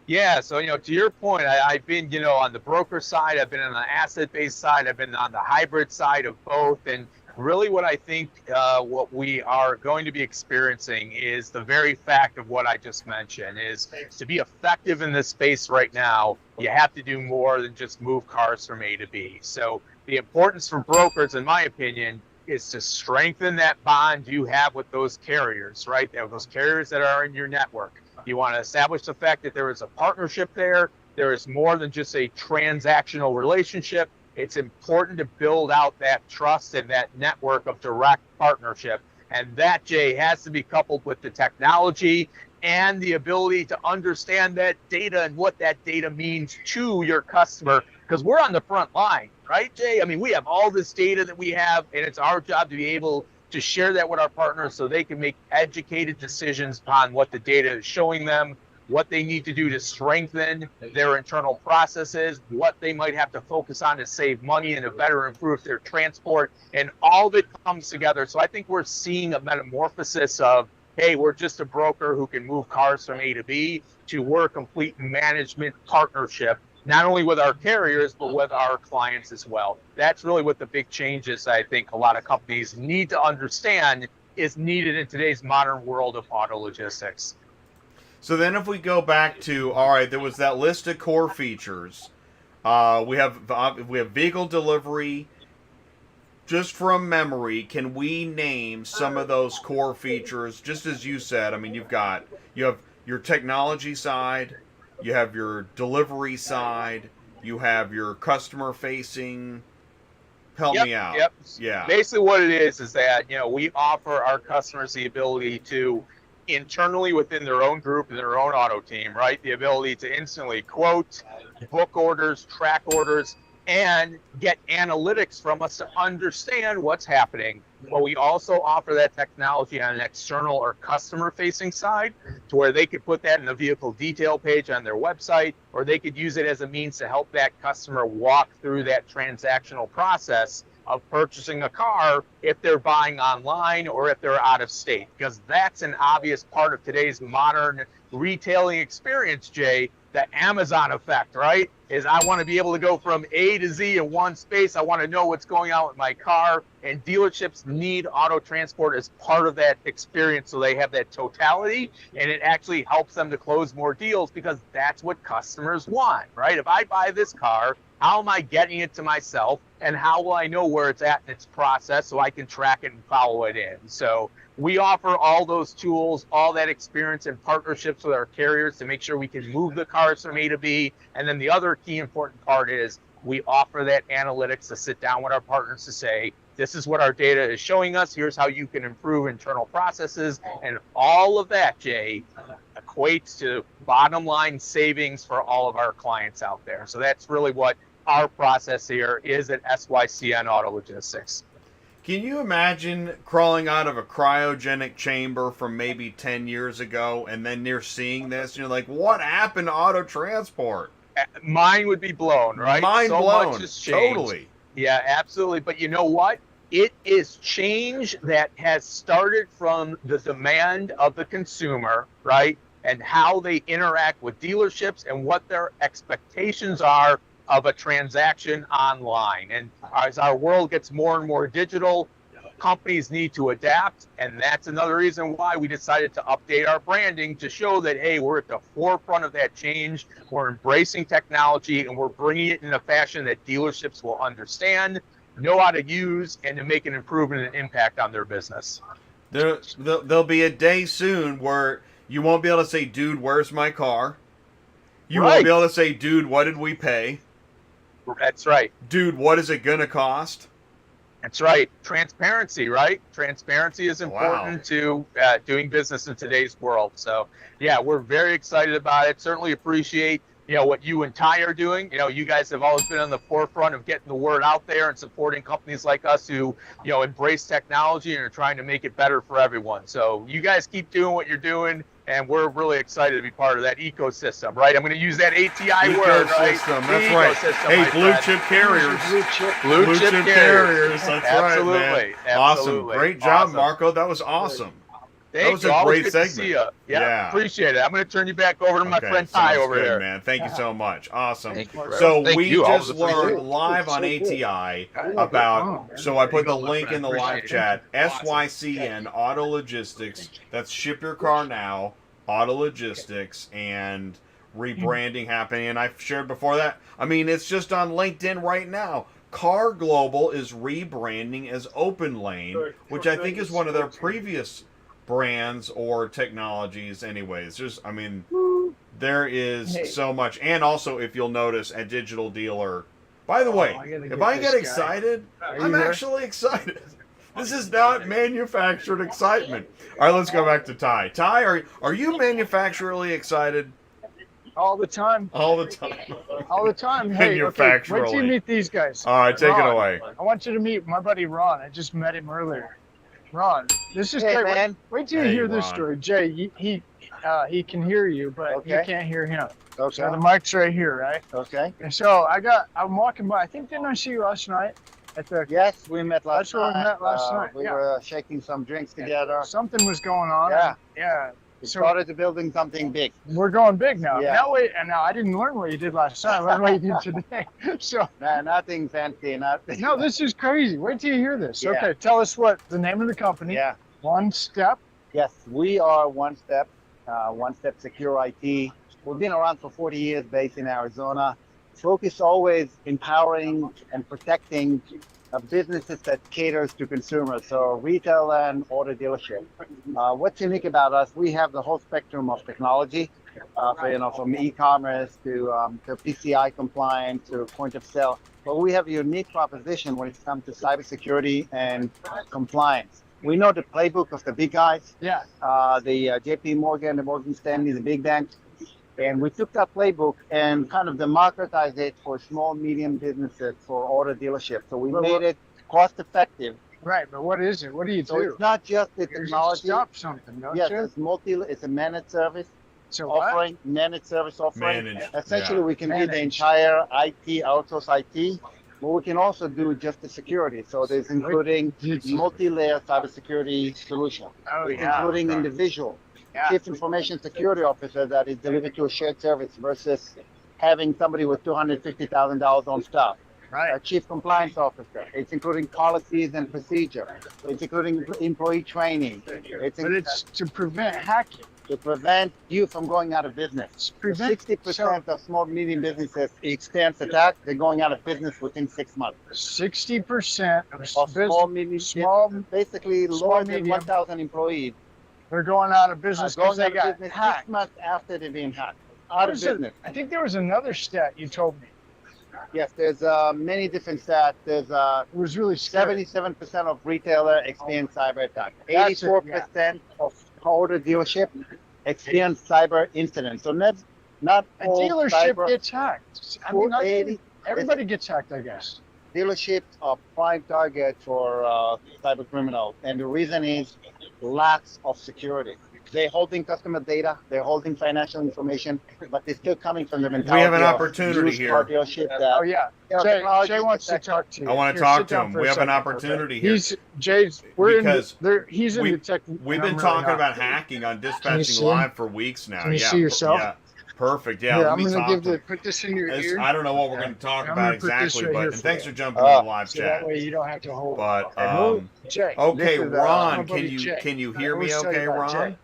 Yeah, so to your point, I've been on the broker side, I've been on the asset-based side, I've been on the hybrid side of both, and really what I think what we are going to be experiencing is the very fact of what I just mentioned, is to be effective in this space right now, you have to do more than just move cars from A to B. So the importance for brokers, in my opinion, is to strengthen that bond you have with those carriers, right? Those carriers that are in your network. You want to establish the fact that there is a partnership there. There is more than just a transactional relationship. It's important to build out that trust and that network of direct partnership. And that, Jay, has to be coupled with the technology and the ability to understand that data and what that data means to your customer, because we're on the front line, right, Jay? I mean, we have all this data that we have, and it's our job to be able to share that with our partners so they can make educated decisions upon what the data is showing them, what they need to do to strengthen their internal processes, what they might have to focus on to save money and to better improve their transport, and all of it comes together. So I think we're seeing a metamorphosis of, hey, we're just a broker who can move cars from A to B, to we're a complete management partnership, not only with our carriers, but with our clients as well. That's really what the big changes I think a lot of companies need to understand is needed in today's modern world of auto logistics. So then if we go back to, all right, there was that list of core features. We have vehicle delivery. Just from memory, can we name some of those core features? Just as you said, I mean, you have your technology side, you have your delivery side, you have your customer facing. Help me out. Yep. Yeah. Basically what it is that, we offer our customers the ability to internally within their own group and their own auto team, right? The ability to instantly quote, book orders, track orders, and get analytics from us to understand what's happening. But we also offer that technology on an external or customer-facing side to where they could put that in the vehicle detail page on their website, or they could use it as a means to help that customer walk through that transactional process of purchasing a car if they're buying online or if they're out of state, because that's an obvious part of today's modern retailing experience, Jay. The Amazon effect, right? Is I want to be able to go from A to Z in one space. I want to know what's going on with my car, and dealerships need auto transport as part of that experience, so they have that totality, and it actually helps them to close more deals because that's what customers want, right? If I buy this car, how am I getting it to myself, and how will I know where it's at in its process so I can track it and follow it in? So we offer all those tools, all that experience and partnerships with our carriers to make sure we can move the cars from A to B. And then the other key important part is we offer that analytics to sit down with our partners to say, this is what our data is showing us. Here's how you can improve internal processes. And all of that, Jay, equates to bottom line savings for all of our clients out there. So that's really what our process here is at SYCN Auto Logistics. Can you imagine crawling out of a cryogenic chamber from maybe 10 years ago, and then you're seeing this, and you're like, what happened to auto transport? Mind would be blown, right? Mind so blown. Much has changed. Totally. Yeah, absolutely. But you know what? It is change that has started from the demand of the consumer, right? And how they interact with dealerships and what their expectations are of a transaction online. And as our world gets more and more digital, companies need to adapt. And that's another reason why we decided to update our branding to show that, hey, we're at the forefront of that change. We're embracing technology, and we're bringing it in a fashion that dealerships will understand, know how to use, and to make an improvement and impact on their business. There'll be a day soon where you won't be able to say, dude, where's my car? You won't be able to say, dude, what did we pay? That's right. Dude, what is it going to cost? That's right. Transparency, right? Transparency is important to doing business in today's world. So, yeah, we're very excited about it. Certainly appreciate, what you and Ty are doing. You guys have always been on the forefront of getting the word out there and supporting companies like us who, embrace technology and are trying to make it better for everyone. So you guys keep doing what you're doing, and we're really excited to be part of that ecosystem, right? I'm going to use that ATI word, right? Ecosystem, that's right. Hey, blue chip carriers. Blue chip carriers, that's Absolutely. right, man. Absolutely. Awesome. Great job, Awesome. Marco. That was awesome. Thank that was you. a Always great good segment. To see you. Yeah, appreciate it. I'm going to turn you back over to my friend Ty over good, here. Man. Thank you so much. Awesome. Thank you, so Thank we you. just learned live on ATI about, so I put the link in the live chat, SYCN Auto Logistics. That's Ship Your Car Now, Auto Logistics, and rebranding happening. And I've shared before that. I mean, it's just on LinkedIn right now. Car Global is rebranding as Open Lane, which I think is one of their previous brands or technologies anyways. There is so much. And also, if you'll notice, a digital dealer. By the way, if I get excited, I'm actually excited. This is not manufactured excitement. All right, let's go back to Ty. Ty, are you manufacturally excited? All the time. All the time. All the time. Hey, okay, wait till you meet these guys. All right, take it away. I want you to meet my buddy Ron. I just met him earlier. Ron, this is great. Man. Wait till you hear this story. Jay, he can hear you, but you can't hear him. Okay. So the mic's right here, right? Okay. And so I'm walking by. I think, didn't I see you last night? Yes, we met last night. That's where we met last night. We were shaking some drinks together. Something was going on. Yeah. We started building something big. We're going big now. Yeah. Now I didn't learn what you did last night. I learned what you did today. So nothing fancy. Nothing. No, this is crazy. Wait till you hear this. Yeah. Okay, tell us what the name of the company. Yeah. One Step. Yes, we are One Step. One Step Secure IT. We've been around for 40 years, based in Arizona. Focus always empowering and protecting businesses that caters to consumers, so retail and auto dealership. What's unique about us, we have the whole spectrum of technology, from e-commerce to PCI compliance to point of sale. But we have a unique proposition when it comes to cybersecurity and compliance. We know the playbook of the big guys, the JP Morgan, the Morgan Stanley, the big banks. And we took that playbook and kind of democratized it for small, medium businesses, for auto dealerships. So we made it cost effective. Right, but what is it? What do you do? So it's not just the technology. Stop something, don't yes, you? it's a managed service offering. Managed service offering. Managed, Essentially, we can do the entire IT, outsource IT, but we can also do just the security. So there's including multi-layer cybersecurity solution. It's including individual chief information security officer that is delivered to a shared service versus having somebody with $250,000 on staff. Right. A chief compliance officer. It's including policies and procedure. It's including employee training. It's to prevent hacking. To prevent you from going out of business. 60% of small medium businesses experience attack. They're going out of business within 6 months. 60% of small medium, basically lower than 1,000 employees. They're going out of business because they got hacked 6 months after they've been hacked. Out of business. I think there was another stat you told me. Yes, there's many different stats. There's it was really 77% of retailer experience cyber attack. 84% of auto dealership experience cyber incidents. So not a all dealership cyber, gets hacked. I mean, everybody gets hacked, I guess. Dealerships are prime target for cyber criminals, and the reason is lacks of security. They're holding customer data, they're holding financial information, but they're still coming from the mentality. We have an opportunity here. Oh yeah, Jay wants to talk to you. I want to talk to him. We have an opportunity here. He's in the tech. We've been talking about hacking on Dispatching Live for weeks now. Can you see yourself? Yeah. Perfect. Yeah. I'm going to put this in your ear. I don't know what we're going to talk about exactly, but thanks for jumping in the live chat. That way you don't have to hold. But Jay, okay, Ron, can you hear me? Okay, Ron.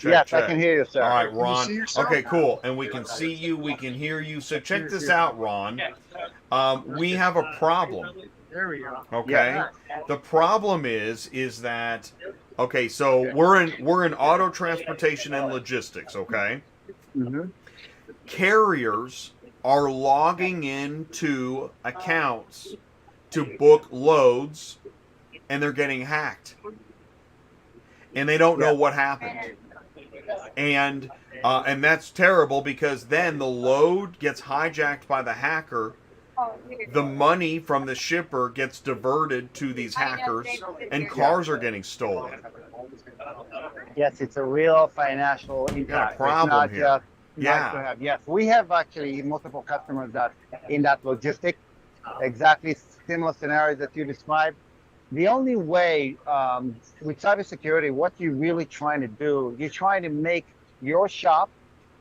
Yes, I can hear you, sir. All right, Ron. Okay, cool. And we can see you. We can hear you. So check this out, Ron. We have a problem. There we go. Okay. The problem is that okay. So we're in auto transportation and logistics. Okay. Mm-hmm. Carriers are logging into accounts to book loads, and they're getting hacked, and they don't know what happened, and that's terrible because then the load gets hijacked by the hacker. The money from the shipper gets diverted to these hackers, and cars are getting stolen. Yes, it's a real financial impact. You got a problem here. Yes, we have actually multiple customers that in that logistic, exactly similar scenarios that you described. The only way with cybersecurity, what you're really trying to do, you're trying to make your shop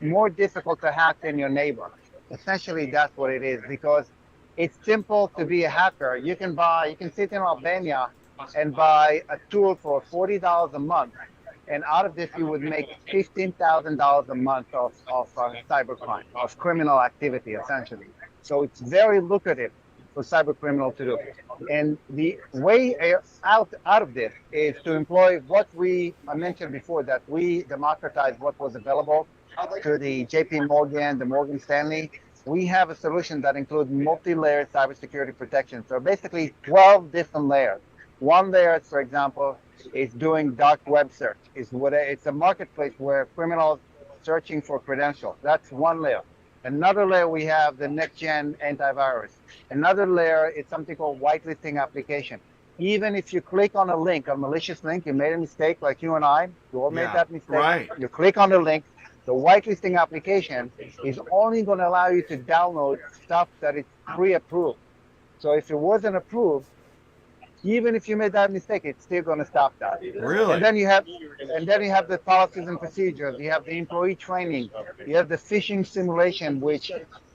more difficult to hack than your neighbor. Essentially, that's what it is, because it's simple to be a hacker. You can sit in Albania and buy a tool for $40 a month. And out of this, you would make $15,000 a month of cybercrime, of criminal activity, essentially. So it's very lucrative for cyber criminal to do. And the way out of this is to employ what I mentioned before, that we democratized what was available to the JP Morgan, the Morgan Stanley. We have a solution that includes multi-layered cybersecurity protection. So basically 12 different layers. One layer, for example, is doing dark web search. It's a marketplace where criminals searching for credentials. That's one layer. Another layer, we have the next-gen antivirus. Another layer is something called whitelisting application. Even if you click on a link, a malicious link, you made a mistake like you and I, you all made that mistake. Right. You click on the link, the whitelisting application is only going to allow you to download stuff that is pre-approved. So if it wasn't approved, even if you made that mistake, it's still going to stop that. Really? And then you have the policies and procedures. You have the employee training. You have the phishing simulation, which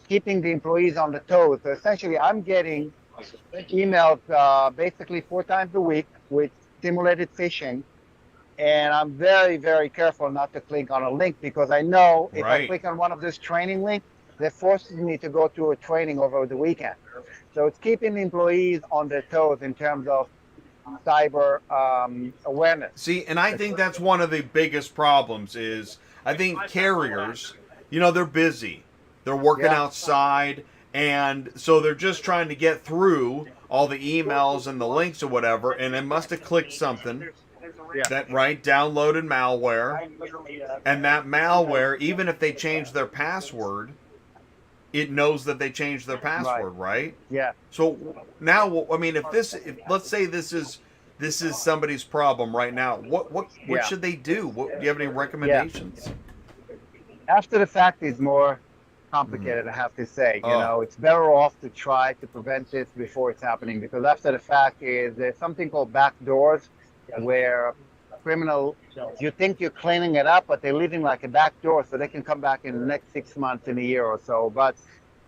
keeping the employees on the toes. So essentially, I'm getting emails basically 4 times a week with simulated phishing, and I'm very, very careful not to click on a link, because I know if I click on one of those training links, that forces me to go to a training over the weekend. So it's keeping the employees on their toes in terms of cyber awareness. See, and I think that's one of the biggest problems is I think carriers, they're busy. They're working outside, and so they're just trying to get through all the emails and the links or whatever, and they must have clicked something that, downloaded malware, and that malware, even if they change their password, it knows that they changed their password, right? Yeah. So now, I mean, if let's say this is somebody's problem right now, what should they do? Do you have any recommendations? After the fact is more complicated, I have to say. You know, it's better off to try to prevent this before it's happening, because after the fact is there's something called backdoors where criminal, you think you're cleaning it up, but they're leaving like a back door so they can come back in the next 6 months, in a year or so. But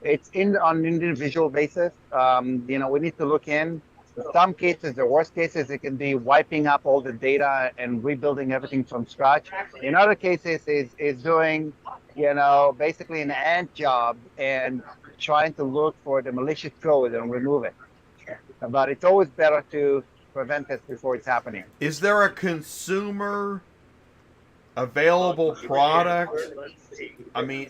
it's on an individual basis. You know, we need to look in. In some cases, the worst cases, it can be wiping up all the data and rebuilding everything from scratch. In other cases, is doing, you know, basically an ant job and trying to look for the malicious code and remove it. But it's always better to prevent this before it's happening. Is there a consumer available product? I mean,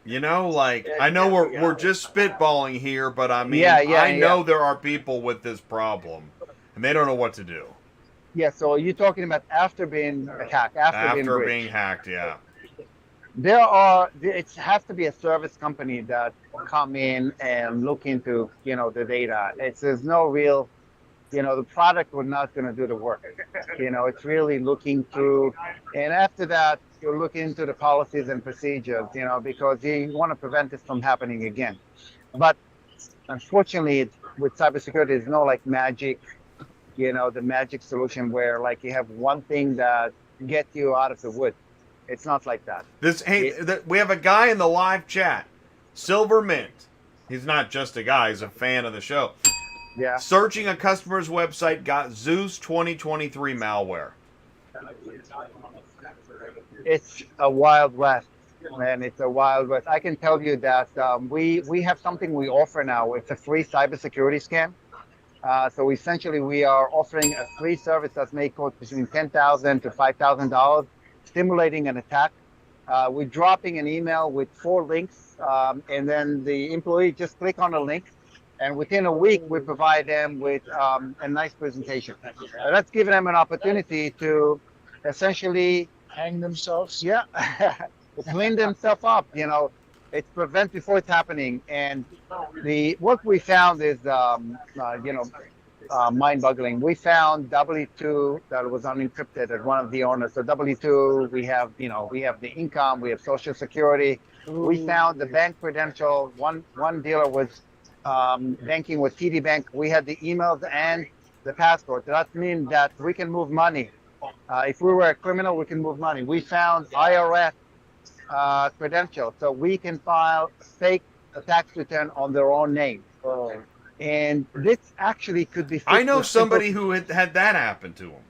you know, like, I know we're just spitballing here, but I mean, I know there are people with this problem, and they don't know what to do. Yeah, so you're talking about after being hacked, after being hacked, yeah. It has to be a service company that come in and look into, you know, the data. There's no real, you know, the product was not going to do the work. You know, it's really looking through, and after that, you're looking into the policies and procedures, you know, because you want to prevent this from happening again. But unfortunately, with cybersecurity, there's no like magic, you know, the magic solution where like you have one thing that gets you out of the woods. It's not like that. We have a guy in the live chat, Silver Mint. He's not just a guy; he's a fan of the show. Yeah. Searching a customer's website, got Zeus 2023 malware. It's a wild west, man. It's a wild west. I can tell you that we have something we offer now. It's a free cybersecurity scan. So essentially, we are offering a free service that may cost between $10,000 to $5,000, stimulating an attack. We're dropping an email with 4 links, and then the employee just click on the link, and within a week, we provide them with a nice presentation. That's giving them an opportunity to essentially hang themselves. Yeah, clean themselves up. You know, it's prevent before it's happening. And what we found is, you know, mind-boggling. We found W2 that was unencrypted at one of the owners. So W2, we have the income, we have Social Security. We found the bank credential. One dealer was banking with TD Bank. We had the emails and the password. That means that we can move money. If we were a criminal, we can move money. We found IRS credentials, so we can file fake tax return on their own name. And this actually could be fixed. I know somebody who had that happen to him.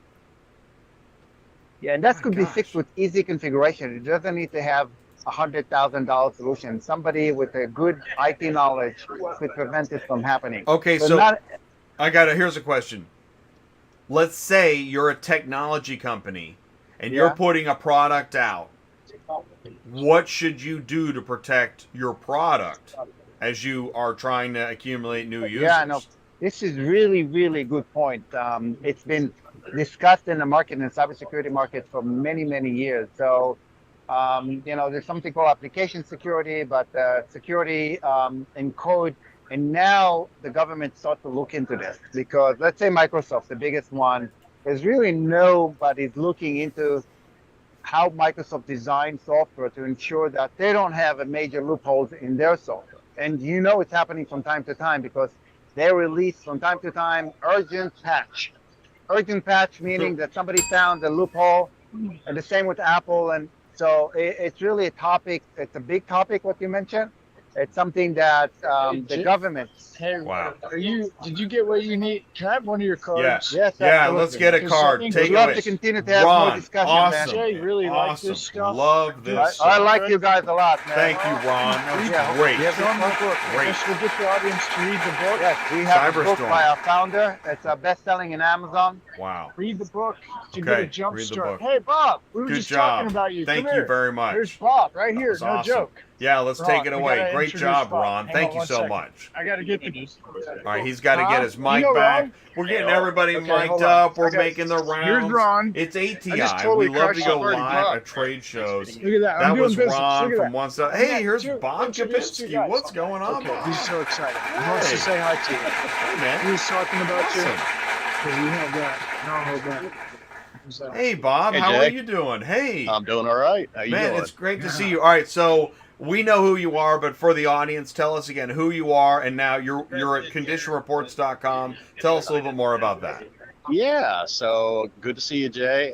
Yeah, and that could be fixed with easy configuration. It doesn't need to have a $100,000 solution. Somebody with a good IT knowledge could prevent this from happening. Okay, so here's a question. Let's say you're a technology company and you're putting a product out. What should you do to protect your product as you are trying to accumulate new users? Yeah, no, this is really, really good point. It's been discussed in the market, in the cybersecurity market, for many, many years. So, you know, there's something called application security, but security and code. And now the government starts to look into this, because let's say Microsoft, the biggest one, there's really nobody's looking into how Microsoft designs software to ensure that they don't have a major loopholes in their software. And you know it's happening from time to time, because they release from time to time urgent patch. Urgent patch meaning that somebody found a loophole, and the same with Apple. And so it's really a topic. It's a big topic, what you mentioned. It's something that the government. Hey, wow. Did you get what you need? Can I have one of your cards? Yes. Yes, yeah, absolutely. Let's get a card. Take it. We'd love to continue to have more discussion, awesome. man. Jay really likes this stuff. Love this. I like you guys a lot, man. Thank you, Ron. That was great. Great. We'll get the audience to read the book. Yes, we have a book by our founder. It's best-selling in Amazon. Wow. Read the book to get a jump start. Book. Hey, Bob, we were Good just job. talking about you. Thank Come you here. very much. There's Bob right here. No awesome. joke. Yeah, let's Ron, take it away. Great job, Bob. Ron. Thank you so much. I got to get the... All right, he's got to get his mic back. Ron? We're getting everybody mic'd up. We're making the rounds. Here's Ron. It's ATI. Totally we love to go crushed live at trade shows. Look at that. That was business. Ron from one side. Hey, here's Bob Gapinski. What's going on? Okay, he's so excited. He wants to say hi to you. Hey, man. He was talking about you. Because we have that. No, hold that. Hey, Bob. How are you doing? Hey. I'm doing all right. How you doing? Man, it's great to see you. All right, so we know who you are, but for the audience, tell us again who you are, and now you're at conditionreports.com. Tell us a little bit more about that. Yeah, so good to see you, Jay.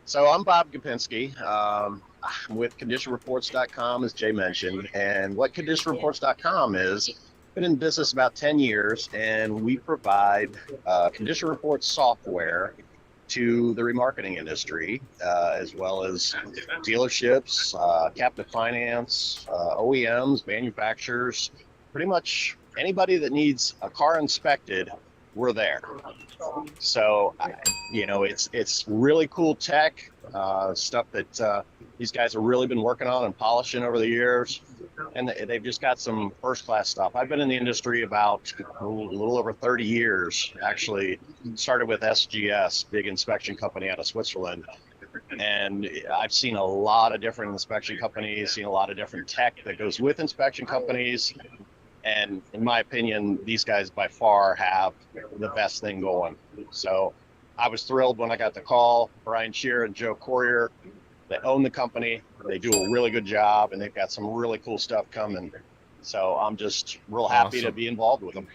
So I'm Bob Gapinski. I'm with conditionreports.com, as Jay mentioned, and what conditionreports.com is, been in business about 10 years, and we provide condition reports software to the remarketing industry, as well as dealerships, captive finance, OEMs, manufacturers, pretty much anybody that needs a car inspected, we're there. So, it's really cool tech, stuff that these guys have really been working on and polishing over the years. And they've just got some first-class stuff. I've been in the industry about a little over 30 years. Actually, started with SGS, big inspection company out of Switzerland. And I've seen a lot of different inspection companies, seen a lot of different tech that goes with inspection companies. And in my opinion, these guys by far have the best thing going. So I was thrilled when I got the call. Brian Shear and Joe Corrier, they own the company. They do a really good job, and they've got some really cool stuff coming. So I'm just real happy to be involved with them.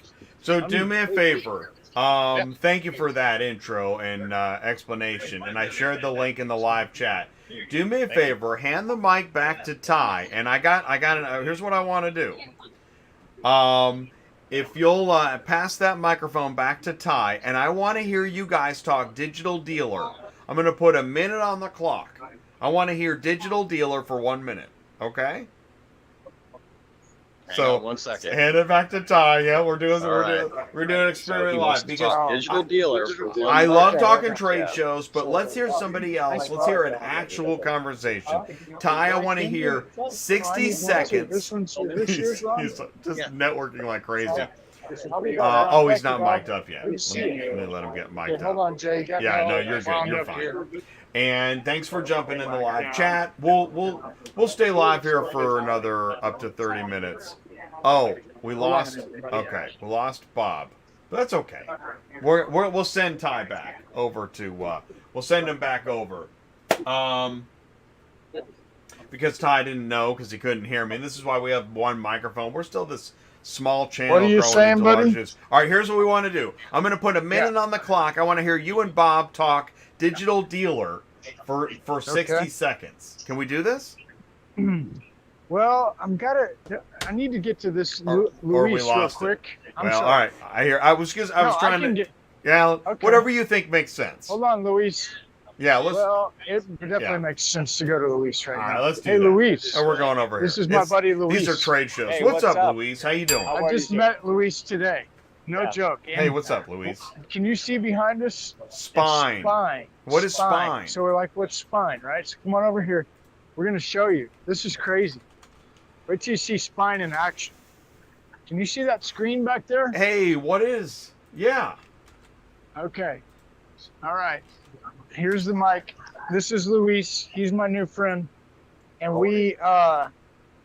So do me a favor. Thank you for that intro and explanation. And I shared the link in the live chat. Do me a favor. Hand the mic back to Ty. And here's what I want to do. If you'll pass that microphone back to Ty, and I want to hear you guys talk digital dealer. I'm going to put a minute on the clock. I want to hear digital dealer for 1 minute. Okay? Hang on 1 second. Hand it back to Ty. Yeah, we're doing experiment live because digital dealer. I love talking trade shows, but let's hear somebody else. Let's hear an actual conversation. Ty, I want to hear 60 seconds. He's just networking like crazy. He's not mic'd up yet. Let me let him get mic'd up. Hold on, Jay. Yeah, no, you're good. You're fine. And thanks for jumping in the live chat. We'll stay live here for another up to 30 minutes. Oh, we lost. Okay, we lost Bob. But that's okay. We'll send Ty back over to. We'll send him back over. Because Ty didn't know because he couldn't hear me. And this is why we have one microphone. We're still this small channel. What are you saying, buddy? All right, here's what we want to do. I'm going to put a minute on the clock. I want to hear you and Bob talk digital dealer for 60 seconds. Can we do this? Well, I need to get to this Luis real quick. All right. I was trying to. Whatever you think makes sense. Hold on, Luis. Yeah, it definitely makes sense to go to Luis right now. All right, let's do that. Luis. Oh, we're going over here. This is my buddy Luis. These are trade shows. Hey, what's up, Luis? How you doing? I just met Luis today. No joke. And hey, what's up, Luis? Can you see behind us? Spyne. Spyne. What is Spyne? So we're like, what's Spyne, right? So come on over here. We're going to show you. This is crazy. Wait till you see Spyne in action. Can you see that screen back there? Hey, what is? Yeah. Okay. All right. Here's the mic. This is Luis. He's my new friend. And we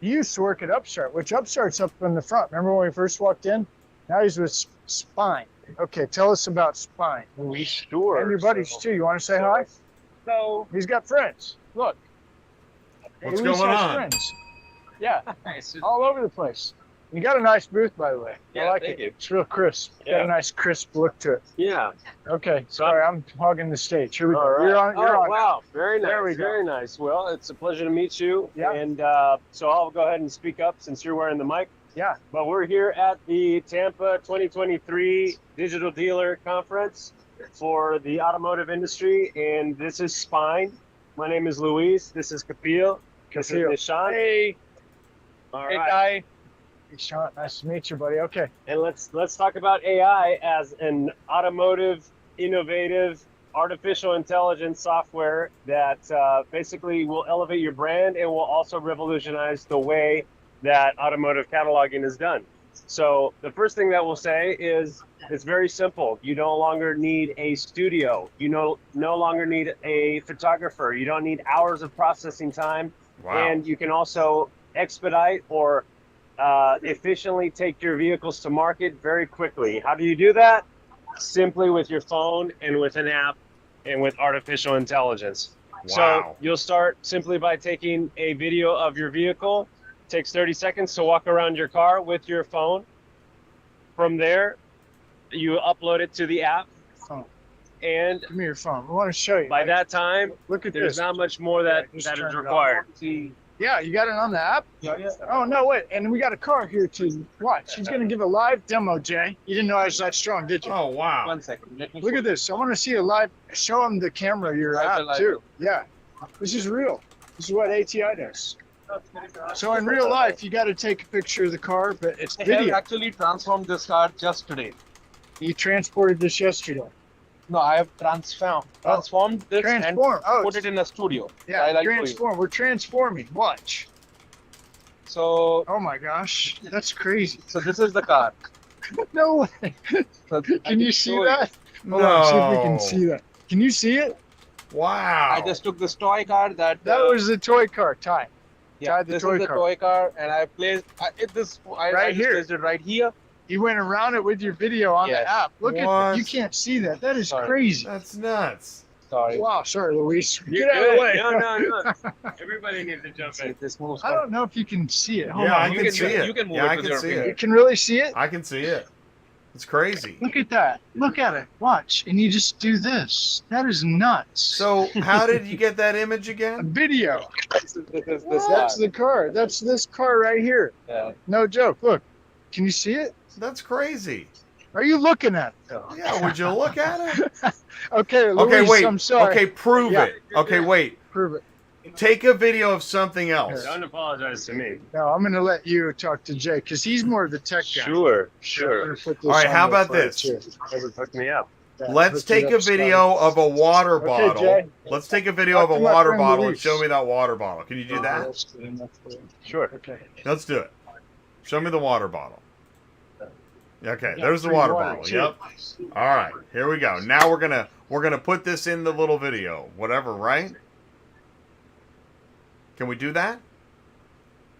used to work at Upstart, which Upstart's up in the front. Remember when we first walked in? Now he's with Spyne. Okay, tell us about Spyne. Luis, sure. And your buddies too. You want to say hi? So he's got friends. Look. What's going on? Friends. Yeah, all over the place. You got a nice booth, by the way. Yeah, I like thank it. you. It's real crisp. Yeah. Got a nice crisp look to it. Yeah. Okay. Sorry, I'm hogging the stage. Here we go. All right. You're on. Wow. Very nice. There we go. Very nice. Well, it's a pleasure to meet you. Yeah. And so I'll go ahead and speak up since you're wearing the mic. Yeah. But we're here at the Tampa 2023 Digital Dealer Conference for the automotive industry, and this is Spyne. My name is Luis. This is Kapil. This is Nishan. Hey. All hey, right. Guy. Hey, Sean. Nice to meet you, buddy. Okay. And let's talk about AI as an automotive, innovative, artificial intelligence software that basically will elevate your brand and will also revolutionize the way that automotive cataloging is done. So the first thing that we'll say is it's very simple. You no longer need a studio. You no longer need a photographer. You don't need hours of processing time. Wow. And you can also expedite or efficiently take your vehicles to market very quickly. How do you do that? Simply with your phone and with an app and with artificial intelligence. So you'll start simply by taking a video of your vehicle. It takes 30 seconds to walk around your car with your phone. From there, you upload it to the app. And give me your phone. I want to show you. By that time, look at there's this. not much more that is required. Yeah, you got it on the app? Oh, no, wait. And we got a car here to watch. He's going to give a live demo, Jay. You didn't know I was that strong, did you? Oh, wow. 1 second. Look at this. I want to see a live. Show him the camera, your app, too. Yeah. This is real. This is what ATI does. So in real life, you got to take a picture of the car, but it's I video. have actually transformed this car just today. You transported this yesterday. No, I have transformed this Transform. and put it in a studio. Yeah, I like transform. We're transforming. Watch. So. Oh my gosh, that's crazy. So this is the car. No way. So Can you see that? No. Hold on, see if we can see that. Can you see it? Wow. I just took this toy car that. That was the toy car. Ty. Yeah, the this toy is the car. toy car, and I placed I just placed it right here. You went around it with your video on the app. Look at that. You can't see that. That is crazy. That's nuts. Sorry. Wow. Sorry, Luis. You're Get out of the way. No. Everybody needs to jump in. This moves. I don't know if you can see it. Hold Yeah, on. I can see it. You can move Yeah, it I with can your see finger. You it. can really see it? I can see it. It's crazy. Look at that. Look at it. Watch. And you just do this. That is nuts. So how did you get that image A again? video. This That's the car. That's this car right here. Yeah. No joke. Look. Can you see it? That's crazy. Are you looking at it? Yeah, would you look at it? Okay, Luis, Okay, wait. I'm sorry. Okay, prove Yeah. it. Okay, wait. Prove it. Take a video of something else. Don't apologize to me. No, I'm going to let you talk to Jay because he's more of the tech guy. Sure. I'm gonna put this All right, on how there about for you, this? too. Hook me up. Yeah, Let's hook it take up, a video Scotty. of a water Okay, bottle. Jay. Let's take a video Talk of a to my water friend bottle and Luis. show me that water bottle. Can you do that? Sure. Okay. Let's do it. Show me the water bottle. Okay, Yeah, there's the free water water, bottle. too. Yep. All right, here we go. Now we're gonna put this in the little video, whatever, right? Can we do that?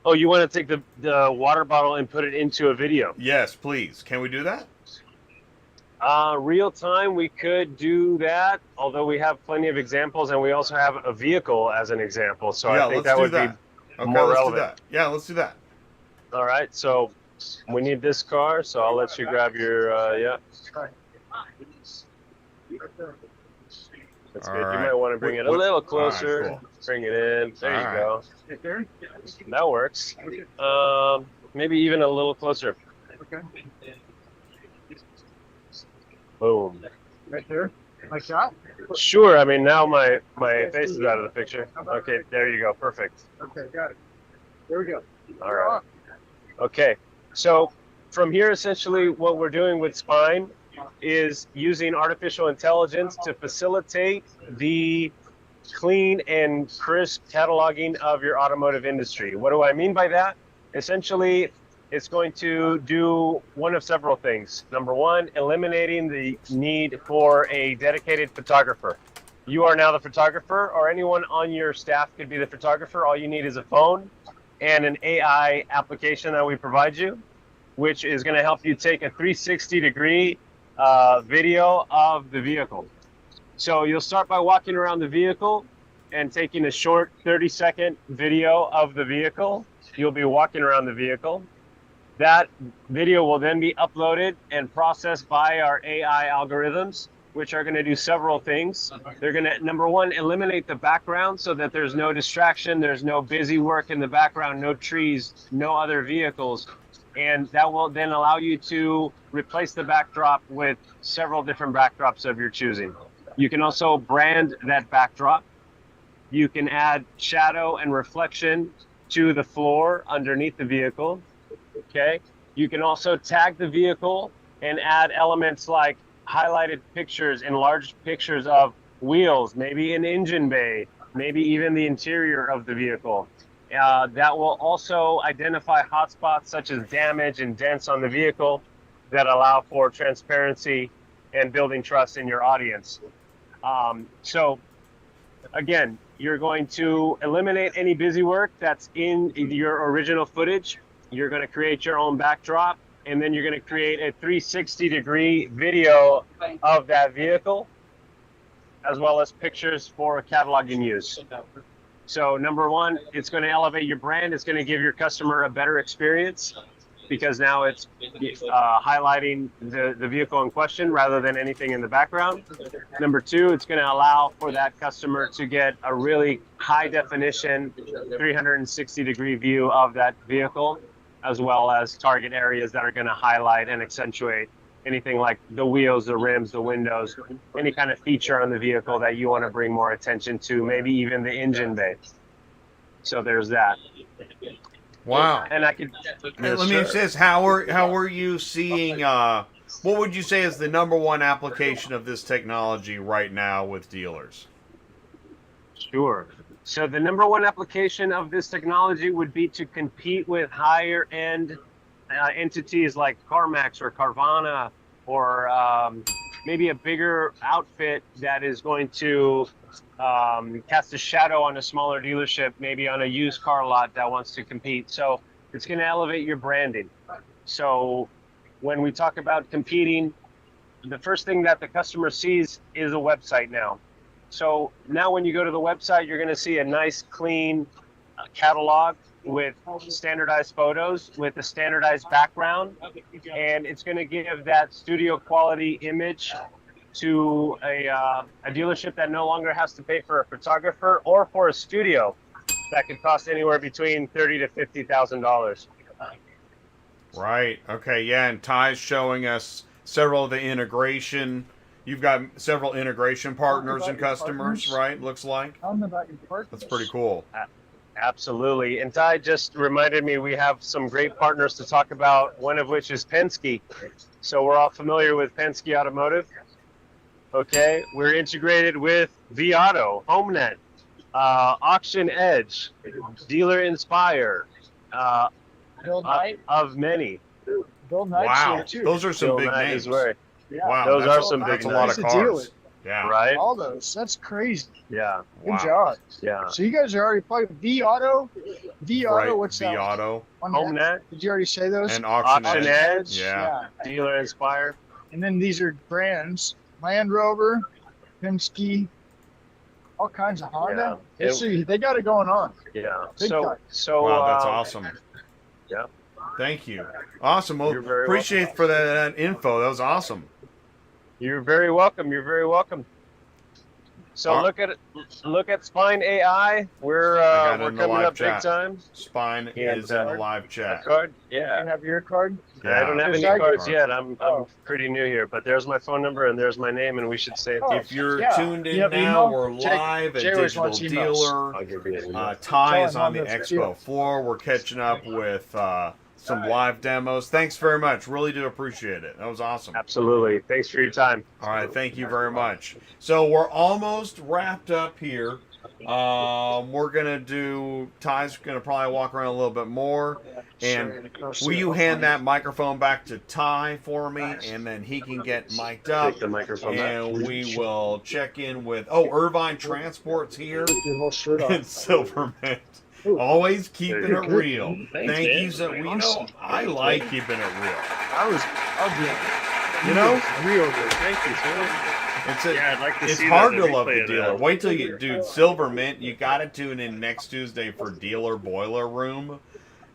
Oh, you want to take the water bottle and put it into a video? Yes, please. Can we do that? Real time, we could do that, although we have plenty of examples, and we also have a vehicle as an example. So yeah, I think let's that do would that. be Okay, more let's relevant. do that. Yeah, let's do that. All right, so we need this car, so I'll let you grab your, yeah. That's All good. You right. might want to bring it a What- little all right, closer. cool. Bring it in. There you All go. That works. Maybe even a little closer. Okay. Boom. Right there? Like that? Sure. I mean, now my face is out of the picture. Okay, there you go. Perfect. Okay, got it. There we go. All right. Okay. So from here, essentially, what we're doing with Spyne is using artificial intelligence to facilitate the clean and crisp cataloging of your automotive industry. What do I mean by that? Essentially, it's going to do one of several things. Number one, eliminating the need for a dedicated photographer. You are now the photographer, or anyone on your staff could be the photographer. All you need is a phone and an AI application that we provide you, which is going to help you take a 360-degree video of the vehicle. So you'll start by walking around the vehicle and taking a short 30-second video of the vehicle. You'll be walking around the vehicle. That video will then be uploaded and processed by our AI algorithms, which are going to do several things. They're going to, number one, eliminate the background so that there's no distraction, there's no busy work in the background, no trees, no other vehicles. And that will then allow you to replace the backdrop with several different backdrops of your choosing. You can also brand that backdrop. You can add shadow and reflection to the floor underneath the vehicle. Okay. You can also tag the vehicle and add elements like highlighted pictures, enlarged pictures of wheels, maybe an engine bay, maybe even the interior of the vehicle. That will also identify hotspots such as damage and dents on the vehicle that allow for transparency and building trust in your audience. So again, you're going to eliminate any busy work that's in your original footage. You're going to create your own backdrop, and then you're going to create a 360-degree video of that vehicle. as well as pictures for cataloging use. So number one, it's going to elevate your brand. It's going to give your customer a better experience because now it's highlighting the vehicle in question rather than anything in the background. Number two, it's going to allow for that customer to get a really high definition 360-degree view of that vehicle, as well as target areas that are going to highlight and accentuate anything like the wheels, the rims, the windows, any kind of feature on the vehicle that you want to bring more attention to, maybe even the engine bay. So there's that. Wow. And I could. Let me ask this: how are you seeing? What would you say is the number one application of this technology right now with dealers? Sure. So the number one application of this technology would be to compete with higher end entities like CarMax or Caravana, or maybe a bigger outfit that is going to cast a shadow on a smaller dealership, maybe on a used car lot that wants to compete. So it's going to elevate your branding. So when we talk about competing, the first thing that the customer sees is a website now. So now when you go to the website, you're going to see a nice, clean catalog with standardized photos, with a standardized background, and it's going to give that studio quality image to a dealership that no longer has to pay for a photographer or for a studio that could cost anywhere between $30,000 to $50,000. Right. Okay. Yeah. And Ty's showing us several of the integration. You've got several integration partners and customers, right? Looks like. Tell them about your partners. That's pretty cool. Absolutely. And Ty just reminded me we have some great partners to talk about, one of which is Penske. So we're all familiar with Penske Automotive. Okay. We're integrated with vAuto, HomeNet, Auction Edge, Dealer Inspire, of many. Bill Knight's Wow. here too. Those are some Bill big Knight names. is right. Yeah. Wow. Those that's are some big That's a lot of names. He's a cars. dealer. Yeah. Right? All those. That's crazy. Yeah. Good Wow. job. Yeah. So you guys are already playing vAuto. vAuto, Right. what's that? vAuto One? HomeNet Did you already say those? and Auction Auction Edge. Edge. Yeah. Dealer Inspire. And then these are brands: Land Rover, Penske, all kinds of Honda. Yeah. Let's see, they got it going on. Yeah. Big time. So Wow, that's awesome. Yeah. Thank you. Awesome. Well, You're very appreciate for that info. That was awesome. You're very welcome. You're very welcome. So look at Spyne.ai. We're got it we're in the coming live up chat. big time. Spine And, is in the live chat. Card? Yeah. You have your card? I don't have any Just cards I- yet. I'm pretty new here, but there's my phone number and there's my name, and we should say it. Oh, If you're yeah. tuned in You have now, email? we're live at Jay always Digital wants emails. Dealer. I'll give you an email. Ty Tell is him on on the the expo field. floor. We're catching up with some live demos. Thanks very much. Really do appreciate it. That was awesome. Absolutely. Thanks for your time. All right, thank you very much. So we're almost wrapped up here. We're gonna do. Ty's gonna probably walk around a little bit more. And will you hand that microphone back to Ty for me, and then he can get mic'd up, Take the microphone back. and we will check in with. Oh, Irvine Transport's here. Your whole shirt off. And Silverman. Always keeping There it you go. real. Thanks, Thank man. you. So, you know, I like keeping it real. Ugly. You know, Real good. Thank you, sir. it's Yeah, I'd like to it's see hard that to love replay the of dealer. that. Wait till you, dude. Silver Mint, you got to tune in next Tuesday for Dealer Boiler Room.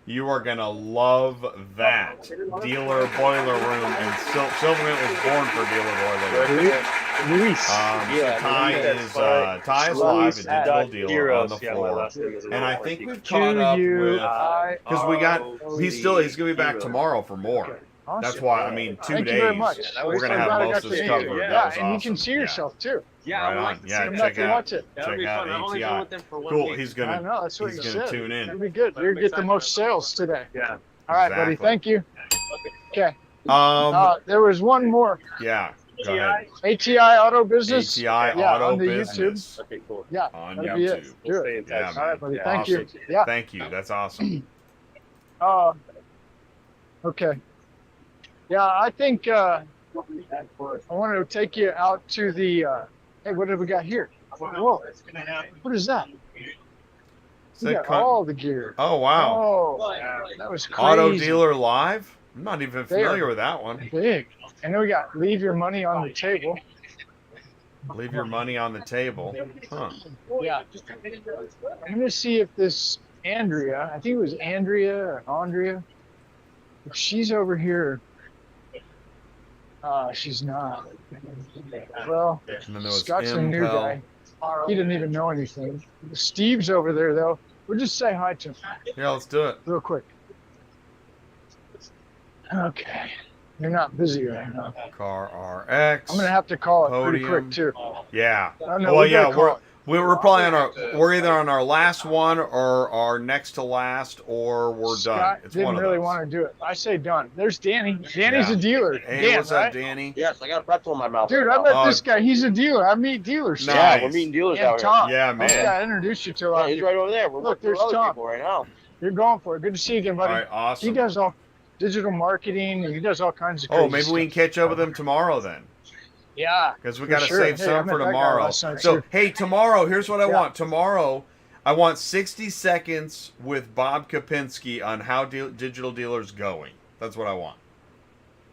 You are gonna love that Dealer Boiler Room, and Silver Mint was born for Dealer Boiler Room. Luis. Ty is live at Digital Dealer on the floor, and I think we've caught up with because we got he's gonna be back tomorrow for more. That's why, I mean, 2 Thank days. you very much. We're going to have most of this covered. Yeah, That was and you awesome. can see yourself too. Yeah, Right I would on. like to see Yeah, him. check out, watch it. That'd be fun. I've only been ATI. with them for 1 Cool. week. He's I gonna know, that's what he's you gonna said. tune It'll in. be good. You'll get the most sales today. Yeah. All right, buddy. Exactly. Thank you. Okay. Um. There was one more. Yeah. Go ahead. ATI Auto Business. ATI Yeah, Auto on the Business Okay, cool. Yeah. on That'll be it. YouTube. Do Stay it. in touch. Yeah, All right, man. buddy. Yeah. Thank Awesome. you. Yeah. Thank you. That's awesome. Okay. Yeah, I think I wanted to take you out to the. Hey, what have we got here? Whoa! What is that? We got all the gear. Oh wow. Oh, that was crazy. Auto Dealer Live. I'm not even They are familiar with that one. Big. And then we got leave your money on the table. Leave your money on the table. Huh. Yeah. I'm gonna see if this Andrea, I think it was Andrea or Andrea, if she's over here. She's not. Well, And then there was Scott's a new guy. He didn't even know anything. Steve's over there though. We'll just say hi to him. Yeah, let's do it. Real quick. Okay. You're not busy right now. Car RX. I'm gonna have to call it pretty Podium. quick too. Yeah. Oh, no, Well, we yeah, gotta call it. we're probably on we're either on our last one or our next to last, or we're done. Scott It's didn't one of really those. want to do it. I say done. There's Danny. Danny's Yeah. a dealer. Hey, Dan, what's right? up, Danny? Yes, I got a pretzel in my mouth. Dude, I right met now. this guy. He's a dealer. I meet dealers. Nice. Yeah, we're meeting dealers And out Tom. here. Yeah, man. Yeah, I introduced you to a lot Yeah, of he's people. right over there. We're Look, looking for there's other Tom. people right now. You're going for it. Good to see you again, buddy. All right, awesome. He does all digital marketing. And he does all kinds of crazy Oh, maybe we can stuff. catch up with him tomorrow then. Yeah. Because we for got to sure. save Hey, some I for met that guy tomorrow. last night, So, too. hey, tomorrow, here's what I Yeah. want. Tomorrow, I want 60 seconds with Bob Gapinski on how digital dealers going. That's what I want.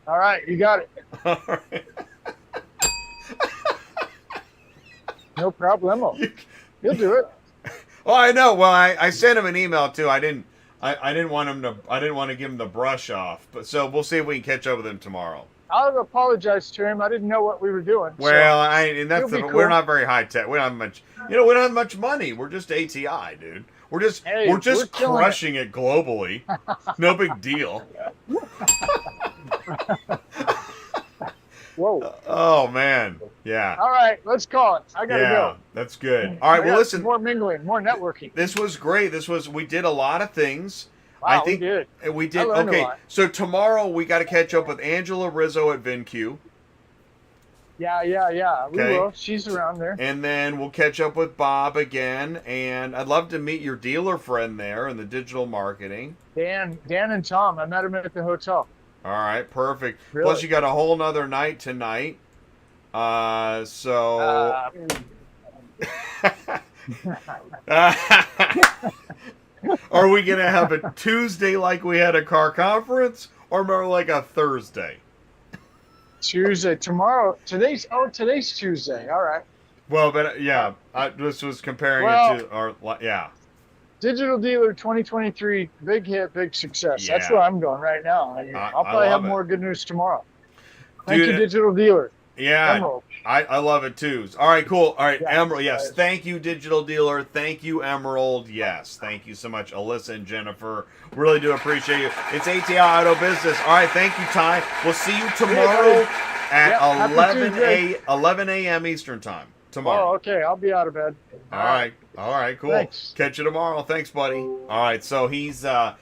All right, you got it. All right. No problemo. You'll do it. Oh, I know. Well, I sent him an email too. I didn't want him to. I didn't want to give him the brush off. But so we'll see if we can catch up with him tomorrow. I'll apologize to him. I didn't know what we were doing. Well, so and that's it'll be we're cool. not very high tech. We don't have much. We don't have much money. We're just ATI, dude. We're just Hey, we're just we're killing crushing it globally. No big deal. Whoa. Oh man, yeah. All right, let's call it. I gotta Yeah, go. that's good. All right, I well got listen. More mingling, more networking. This was great. We did a lot of things. Wow, I think we did. we I did. learned a Okay, lot. so tomorrow we got to catch up with Angela Rizzo at VinQ. Yeah. We Okay. will. She's around there. And then we'll catch up with Bob again. And I'd love to meet your dealer friend there in the digital marketing. Dan and Tom. I met him at the hotel. All right, perfect. Really? Plus, you got a whole nother night tonight. So. Are we going to have a Tuesday like we had a car conference, or more like a Thursday? Tuesday. Tomorrow. Today's Tuesday. All right. Well, but yeah, I just was comparing Well- it to our, yeah. Digital Dealer 2023, big hit, big success. That's Yeah. where I'm going right now. I'll probably have love it. more good news tomorrow. Thank Dude, you, Digital Dealer. Yeah, Emerald. I love it too. All right, cool. All right, Yeah, Emerald, yes. guys. Thank you, Digital Dealer. Thank you, Emerald. Yes, thank you so much, Alyssa and Jennifer. Really do appreciate you. It's ATI Auto Business. All right, thank you, Ty. We'll see you tomorrow at Yep, happy 11 a.m. Eastern Time. Tomorrow. Oh, okay. I'll be out of bed. All right. All right, cool. Thanks. Catch you tomorrow. Thanks, buddy. All right, so he's out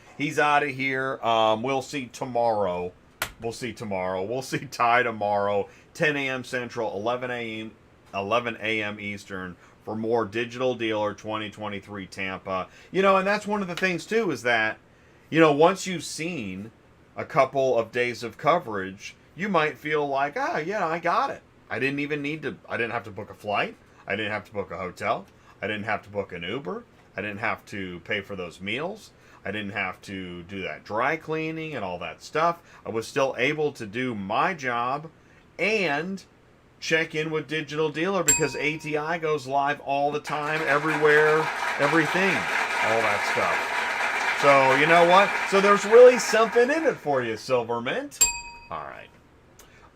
of here. We'll see tomorrow. We'll see Ty tomorrow, 10 a.m. Central, 11 a.m. Eastern for more Digital Dealer 2023 Tampa. And that's one of the things too is that, once you've seen a couple of days of coverage, you might feel like, yeah, I got it. I didn't have to book a flight. I didn't have to book a hotel. I didn't have to book an Uber. I didn't have to pay for those meals. I didn't have to do that dry cleaning and all that stuff. I was still able to do my job and check in with Digital Dealer because ATI goes live all the time, everywhere, everything, all that stuff. So, you know what? So there's really something in it for you, Silvermint. All right.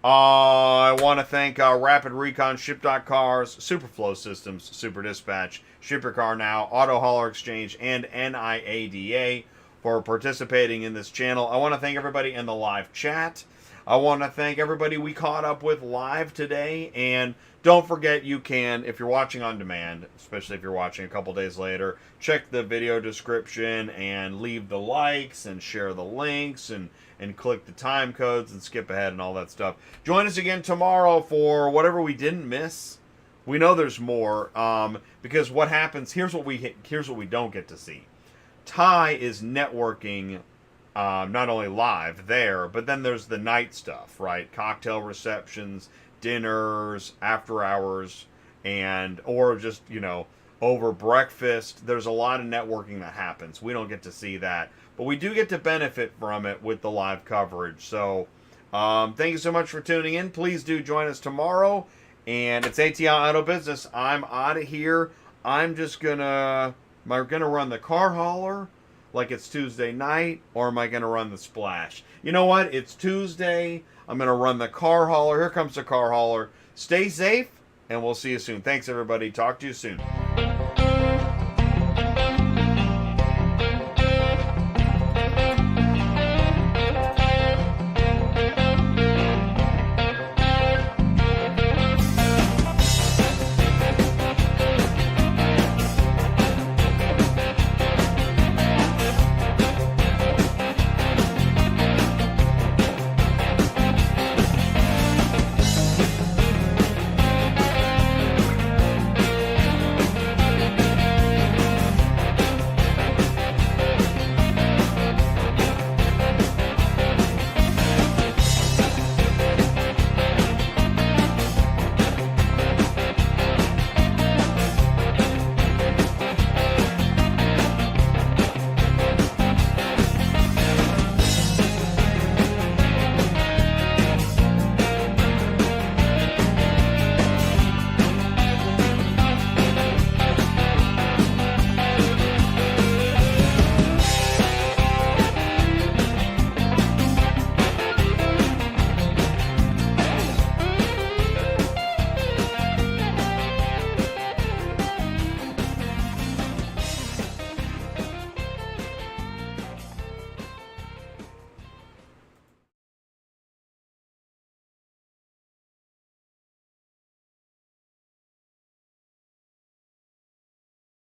I want to thank Rapid Recon, Ship.Cars, Superflow Systems, Super Dispatch, Ship Your Car Now, Auto Hauler Exchange, and NIADA for participating in this channel. I want to thank everybody in the live chat. I want to thank everybody we caught up with live today. And don't forget, you can, if you're watching on demand, especially if you're watching a couple days later, check the video description and leave the likes and share the links and click the time codes and skip ahead and all that stuff. Join us again tomorrow for whatever we didn't miss. We know there's more because what happens, here's what we don't get to see. Ty is networking not only live there, but then there's the night stuff, right? Cocktail receptions, dinners, after hours, or just, over breakfast. There's a lot of networking that happens. We don't get to see that, but we do get to benefit from it with the live coverage. So thank you so much for tuning in. Please do join us tomorrow. And it's ATI Auto Business. I'm out of here. I'm just gonna... Am I gonna run the car hauler like it's Tuesday night, or am I gonna run the splash? You know what? It's Tuesday. I'm gonna run the car hauler. Here comes the car hauler. Stay safe, and we'll see you soon. Thanks, everybody. Talk to you soon.